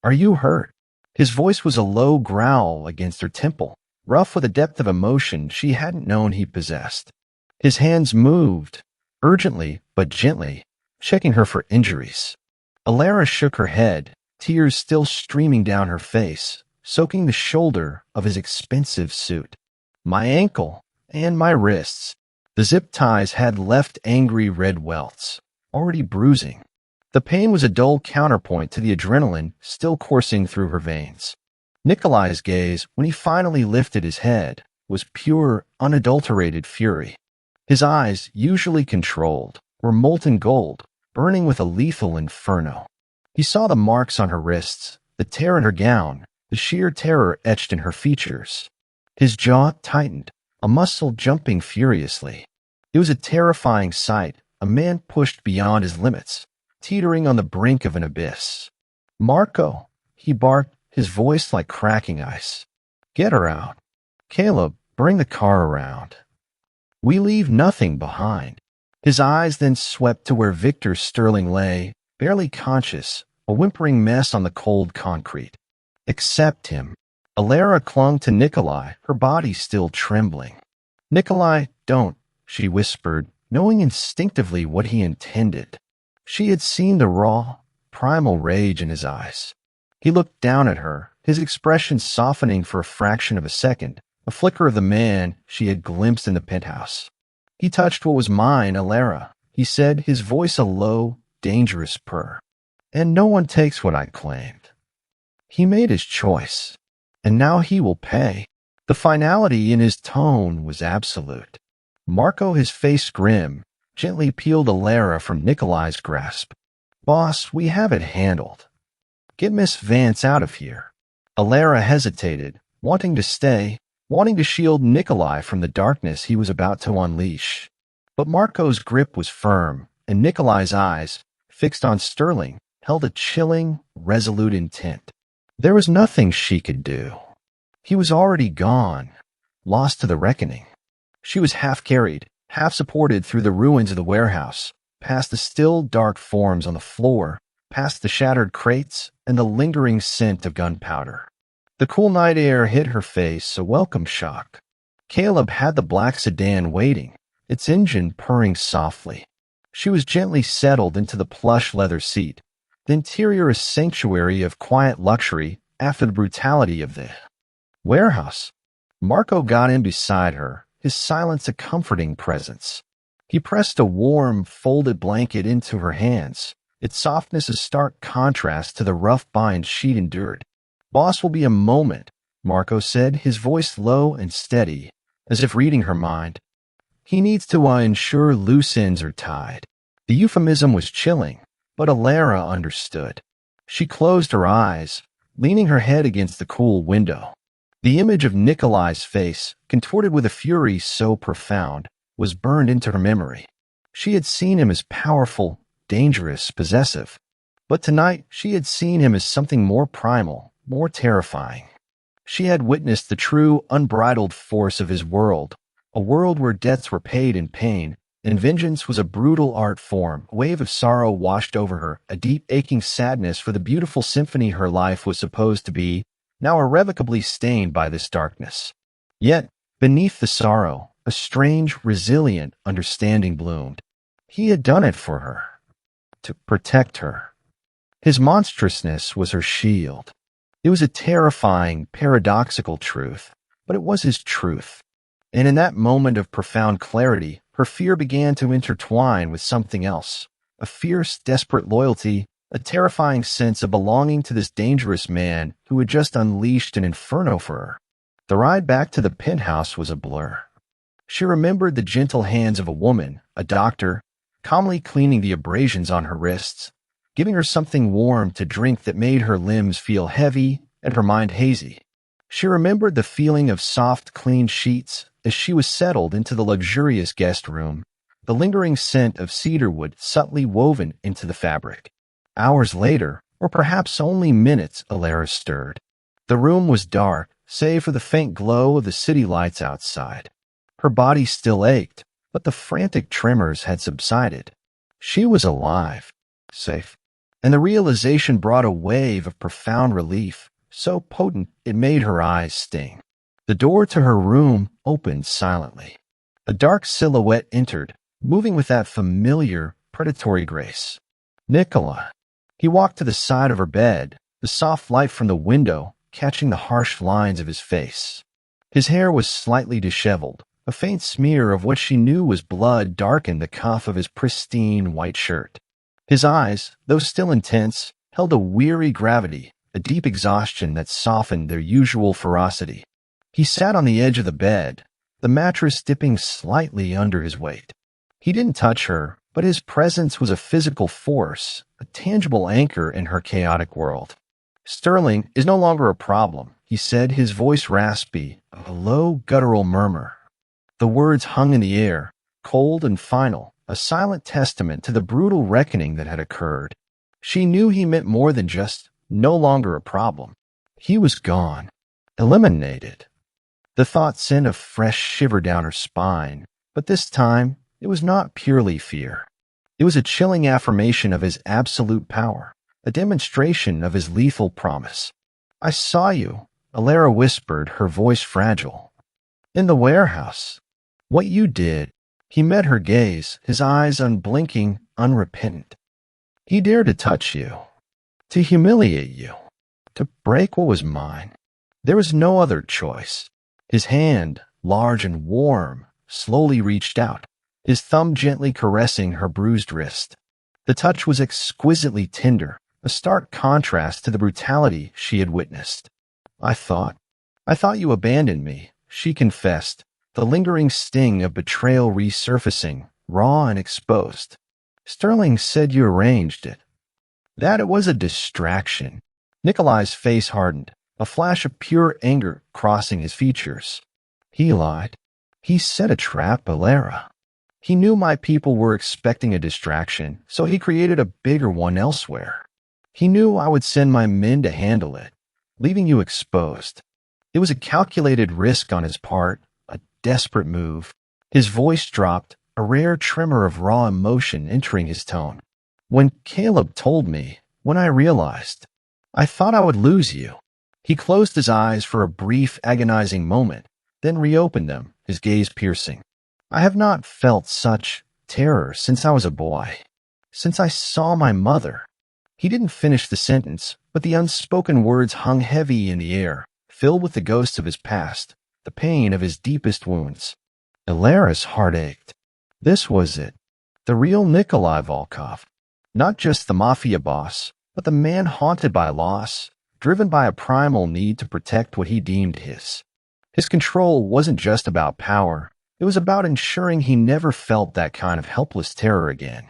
S1: Are you hurt? His voice was a low growl against her temple, rough with a depth of emotion she hadn't known he possessed. His hands moved, urgently but gently, checking her for injuries. Alara shook her head, tears still streaming down her face, soaking the shoulder of his expensive suit. My ankle and my wrists. The zip ties had left angry red welts, already bruising. The pain was a dull counterpoint to the adrenaline still coursing through her veins. Nikolai's gaze, when he finally lifted his head, was pure, unadulterated fury. His eyes, usually controlled, were molten gold, burning with a lethal inferno. He saw the marks on her wrists, the tear in her gown, the sheer terror etched in her features. His jaw tightened, a muscle jumping furiously. It was a terrifying sight, a man pushed beyond his limits, teetering on the brink of an abyss. Marco, he barked, his voice like cracking ice. Get her out. Caleb, bring the car around. We leave nothing behind. His eyes then swept to where Victor Sterling lay, barely conscious, a whimpering mess on the cold concrete. Accept him. Alara clung to Nikolai, her body still trembling. Nikolai, don't, she whispered, knowing instinctively what he intended. She had seen the raw, primal rage in his eyes. He looked down at her, his expression softening for a fraction of a second, a flicker of the man she had glimpsed in the penthouse. He touched what was mine, Alara, he said, his voice a low, dangerous purr. And no one takes what I claimed. He made his choice, and now he will pay. The finality in his tone was absolute. Marco, his face grim, gently peeled Alara from Nikolai's grasp. Boss, we have it handled. Get Miss Vance out of here. Alara hesitated, wanting to stay, wanting to shield Nikolai from the darkness he was about to unleash. But Marco's grip was firm, and Nikolai's eyes, fixed on Sterling, held a chilling, resolute intent. There was nothing she could do. He was already gone, lost to the reckoning. She was half carried, half supported through the ruins of the warehouse, past the still dark forms on the floor, past the shattered crates and the lingering scent of gunpowder. The cool night air hit her face, a welcome shock. Caleb had the black sedan waiting, its engine purring softly. She was gently settled into the plush leather seat, the interior a sanctuary of quiet luxury after the brutality of the warehouse. Marco got in beside her, his silence a comforting presence. He pressed a warm, folded blanket into her hands, its softness a stark contrast to the rough bind she'd endured. Boss will be a moment, Marco said, his voice low and steady, as if reading her mind. He needs to ensure loose ends are tied. The euphemism was chilling, but Alara understood. She closed her eyes, leaning her head against the cool window. The image of Nikolai's face, contorted with a fury so profound, was burned into her memory. She had seen him as powerful, dangerous, possessive. But tonight she had seen him as something more primal, more terrifying. She had witnessed the true, unbridled force of his world, a world where debts were paid in pain, and vengeance was a brutal art form. A wave of sorrow washed over her, a deep, aching sadness for the beautiful symphony her life was supposed to be, now irrevocably stained by this darkness. Yet, beneath the sorrow, a strange, resilient understanding bloomed. He had done it for her, to protect her. His monstrousness was her shield. It was a terrifying, paradoxical truth, but it was his truth. And in that moment of profound clarity, her fear began to intertwine with something else, a fierce, desperate loyalty, a terrifying sense of belonging to this dangerous man who had just unleashed an inferno for her. The ride back to the penthouse was a blur. She remembered the gentle hands of a woman, a doctor, calmly cleaning the abrasions on her wrists, giving her something warm to drink that made her limbs feel heavy and her mind hazy. She remembered the feeling of soft, clean sheets as she was settled into the luxurious guest room, the lingering scent of cedarwood subtly woven into the fabric. Hours later, or perhaps only minutes, Alara stirred. The room was dark, save for the faint glow of the city lights outside. Her body still ached, but the frantic tremors had subsided. She was alive, safe, and the realization brought a wave of profound relief, so potent it made her eyes sting. The door to her room opened silently. A dark silhouette entered, moving with that familiar, predatory grace. Nikolai. He walked to the side of her bed, the soft light from the window catching the harsh lines of his face. His hair was slightly disheveled. A faint smear of what she knew was blood darkened the cuff of his pristine white shirt. His eyes, though still intense, held a weary gravity, a deep exhaustion that softened their usual ferocity. He sat on the edge of the bed, the mattress dipping slightly under his weight. He didn't touch her, but his presence was a physical force, a tangible anchor in her chaotic world. "Sterling is no longer a problem," he said, his voice raspy, a low guttural murmur. The words hung in the air, cold and final, a silent testament to the brutal reckoning that had occurred. She knew he meant more than just no longer a problem. He was gone, eliminated. The thought sent a fresh shiver down her spine, but this time it was not purely fear. It was a chilling affirmation of his absolute power, a demonstration of his lethal promise. "I saw you," Alara whispered, her voice fragile. "In the warehouse. What you did." He met her gaze, his eyes unblinking, unrepentant. "He dared to touch you, to humiliate you, to break what was mine. There was no other choice." His hand, large and warm, slowly reached out, his thumb gently caressing her bruised wrist. The touch was exquisitely tender, a stark contrast to the brutality she had witnessed. I thought you abandoned me," she confessed, the lingering sting of betrayal resurfacing, raw and exposed. "Sterling said you arranged it. That it was a distraction." Nikolai's face hardened, a flash of pure anger crossing his features. "He lied. He set a trap, Alara. He knew my people were expecting a distraction, so he created a bigger one elsewhere. He knew I would send my men to handle it, leaving you exposed. It was a calculated risk on his part, a desperate move." His voice dropped, a rare tremor of raw emotion entering his tone. "When Caleb told me, when I realized, I thought I would lose you." He closed his eyes for a brief, agonizing moment, then reopened them, his gaze piercing. "I have not felt such terror since I was a boy, since I saw my mother." He didn't finish the sentence, but the unspoken words hung heavy in the air, filled with the ghosts of his past, the pain of his deepest wounds. Alara's heart ached. This was it, the real Nikolai Volkov, not just the Mafia boss, but the man haunted by loss, driven by a primal need to protect what he deemed his. His control wasn't just about power, it was about ensuring he never felt that kind of helpless terror again.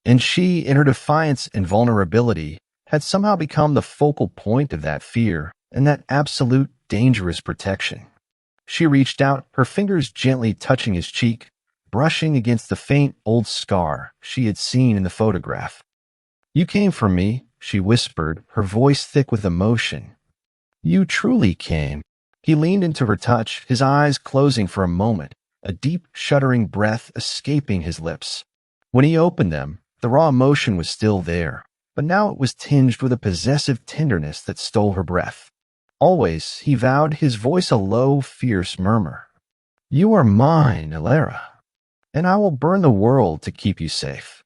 S1: And she, in her defiance and vulnerability, had somehow become the focal point of that fear and that absolute dangerous protection. She reached out, her fingers gently touching his cheek, brushing against the faint old scar she had seen in the photograph. "You came for me," she whispered, her voice thick with emotion. "You truly came." He leaned into her touch, his eyes closing for a moment, a deep, shuddering breath escaping his lips. When he opened them, the raw emotion was still there, but now it was tinged with a possessive tenderness that stole her breath. "Always," he vowed, his voice a low, fierce murmur. "You are mine, Alara, and I will burn the world to keep you safe.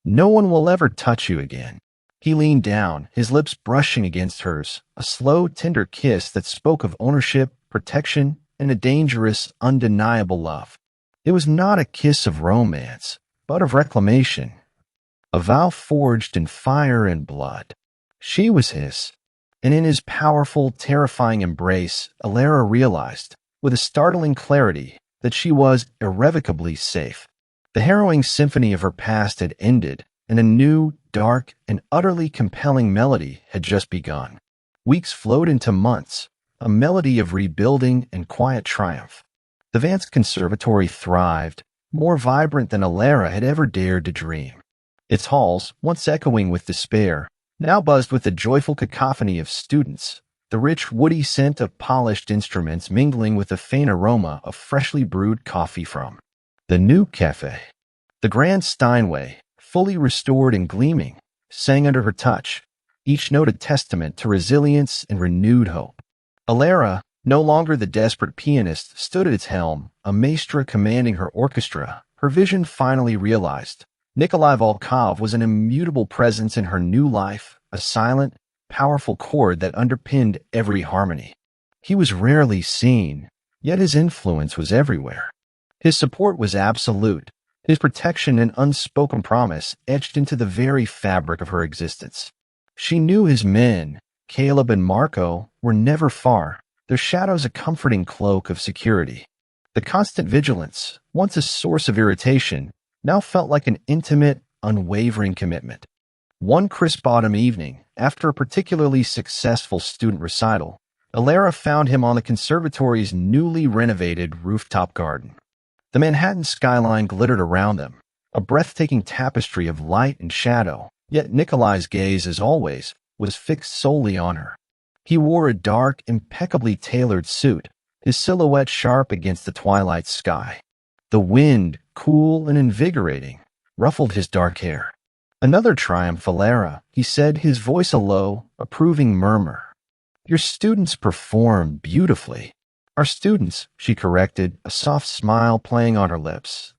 S1: No one will ever touch you again." He leaned down, his lips brushing against hers, a slow, tender kiss that spoke of ownership, protection, and a dangerous, undeniable love. It was not a kiss of romance, but of reclamation, a vow forged in fire and blood. She was his, and in his powerful, terrifying embrace, Alara realized, with a startling clarity, that she was irrevocably safe. The harrowing symphony of her past had ended, and a new, dark, and utterly compelling melody had just begun. Weeks flowed into months, a melody of rebuilding and quiet triumph. The Vance Conservatory thrived, more vibrant than Alara had ever dared to dream. Its halls, once echoing with despair, now buzzed with the joyful cacophony of students, the rich, woody scent of polished instruments mingling with the faint aroma of freshly brewed coffee from the new cafe. The grand Steinway, fully restored and gleaming, sang under her touch, each note a testament to resilience and renewed hope. Alara, no longer the desperate pianist, stood at its helm, a maestra commanding her orchestra, her vision finally realized. Nikolai Volkov was an immutable presence in her new life, a silent, powerful chord that underpinned every harmony. He was rarely seen, yet his influence was everywhere. His support was absolute, his protection and unspoken promise etched into the very fabric of her existence. She knew his men, Caleb and Marco, were never far, their shadows a comforting cloak of security. The constant vigilance, once a source of irritation, now felt like an intimate, unwavering commitment. One crisp autumn evening, after a particularly successful student recital, Alara found him on the conservatory's newly renovated rooftop garden. The Manhattan skyline glittered around them, a breathtaking tapestry of light and shadow, yet Nikolai's gaze, as always, was fixed solely on her. He wore a dark, impeccably tailored suit, his silhouette sharp against the twilight sky. The wind, cool and invigorating, ruffled his dark hair. "Another triumph, Alara," he said, his voice a low, approving murmur. "Your students perform beautifully." "Our students," she corrected, a soft smile playing on her lips.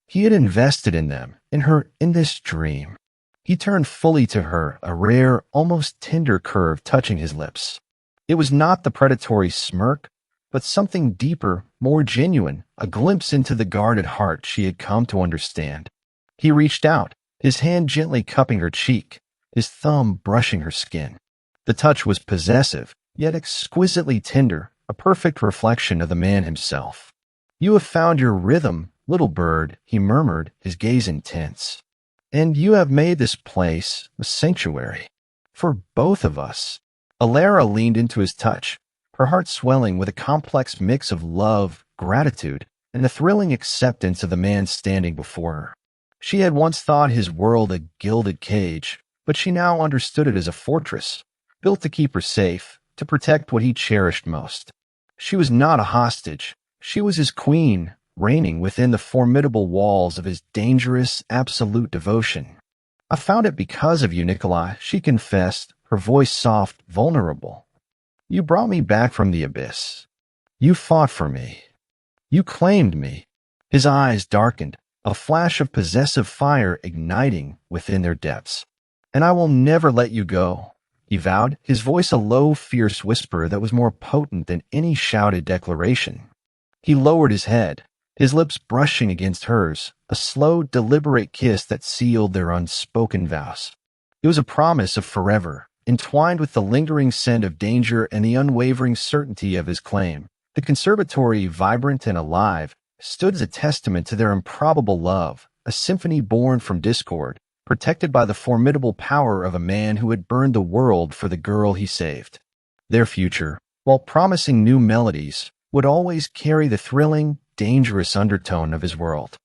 S1: He had invested in them, in this dream. He turned fully to her, a rare, almost tender curve touching his lips. It was not the predatory smirk, but something deeper, more genuine, a glimpse into the guarded heart she had come to understand. He reached out, his hand gently cupping her cheek, his thumb brushing her skin. The touch was possessive, yet exquisitely tender, a perfect reflection of the man himself. "You have found your rhythm, little bird," he murmured, his gaze intense. "And you have made this place a sanctuary for both of us." Alara leaned into his touch, her heart swelling with a complex mix of love, gratitude, and the thrilling acceptance of the man standing before her. She had once thought his world a gilded cage, but she now understood it as a fortress, built to keep her safe, to protect what he cherished most. She was not a hostage. She was his queen, reigning within the formidable walls of his dangerous, absolute devotion. "I found it because of you, Nikolai," she confessed, her voice soft, vulnerable. "You brought me back from the abyss. You fought for me. You claimed me." His eyes darkened, a flash of possessive fire igniting within their depths. "And I will never let you go," he vowed, his voice a low, fierce whisper that was more potent than any shouted declaration. He lowered his head, his lips brushing against hers, a slow, deliberate kiss that sealed their unspoken vows. It was a promise of forever, entwined with the lingering scent of danger and the unwavering certainty of his claim. The conservatory, vibrant and alive, stood as a testament to their improbable love, a symphony born from discord, protected by the formidable power of a man who had burned the world for the girl he saved. Their future, while promising new melodies, would always carry the thrilling, dangerous undertone of his world.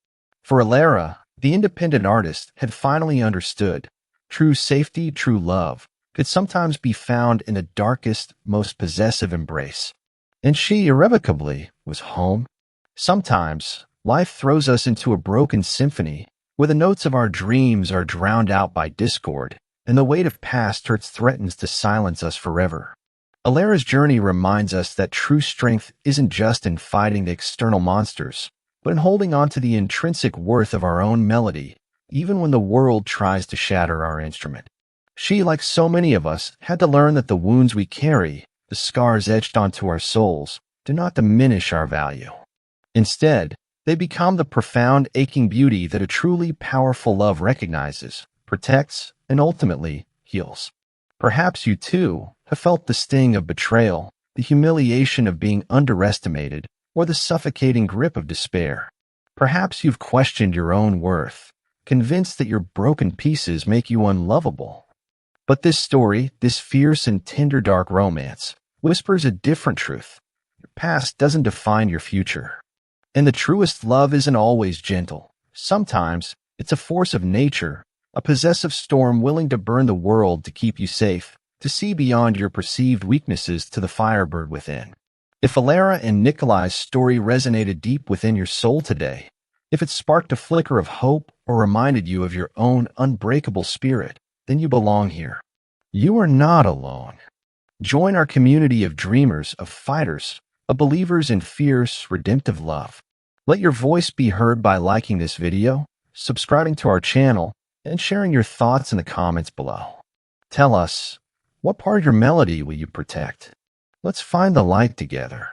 S1: For Alara, the independent artist had finally understood true safety, true love, could sometimes be found in the darkest, most possessive embrace. And she irrevocably was home. Sometimes, life throws us into a broken symphony where the notes of our dreams are drowned out by discord, and the weight of past hurts threatens to silence us forever. Alara's journey reminds us that true strength isn't just in fighting the external monsters, but in holding on to the intrinsic worth of our own melody, even when the world tries to shatter our instrument. She, like so many of us, had to learn that the wounds we carry, the scars etched onto our souls, do not diminish our value. Instead, they become the profound, aching beauty that a truly powerful love recognizes, protects, and ultimately heals. Perhaps you, too, have felt the sting of betrayal, the humiliation of being underestimated, or the suffocating grip of despair. Perhaps you've questioned your own worth, convinced that your broken pieces make you unlovable. But this story, this fierce and tender dark romance, whispers a different truth. Your past doesn't define your future. And the truest love isn't always gentle. Sometimes it's a force of nature, a possessive storm willing to burn the world to keep you safe, to see beyond your perceived weaknesses to the firebird within. If Alara and Nikolai's story resonated deep within your soul today, if it sparked a flicker of hope or reminded you of your own unbreakable spirit, then you belong here. You are not alone. Join our community of dreamers, of fighters, of believers in fierce, redemptive love. Let your voice be heard by liking this video, subscribing to our channel, and sharing your thoughts in the comments below. Tell us, what part of your melody will you protect? Let's find the light together.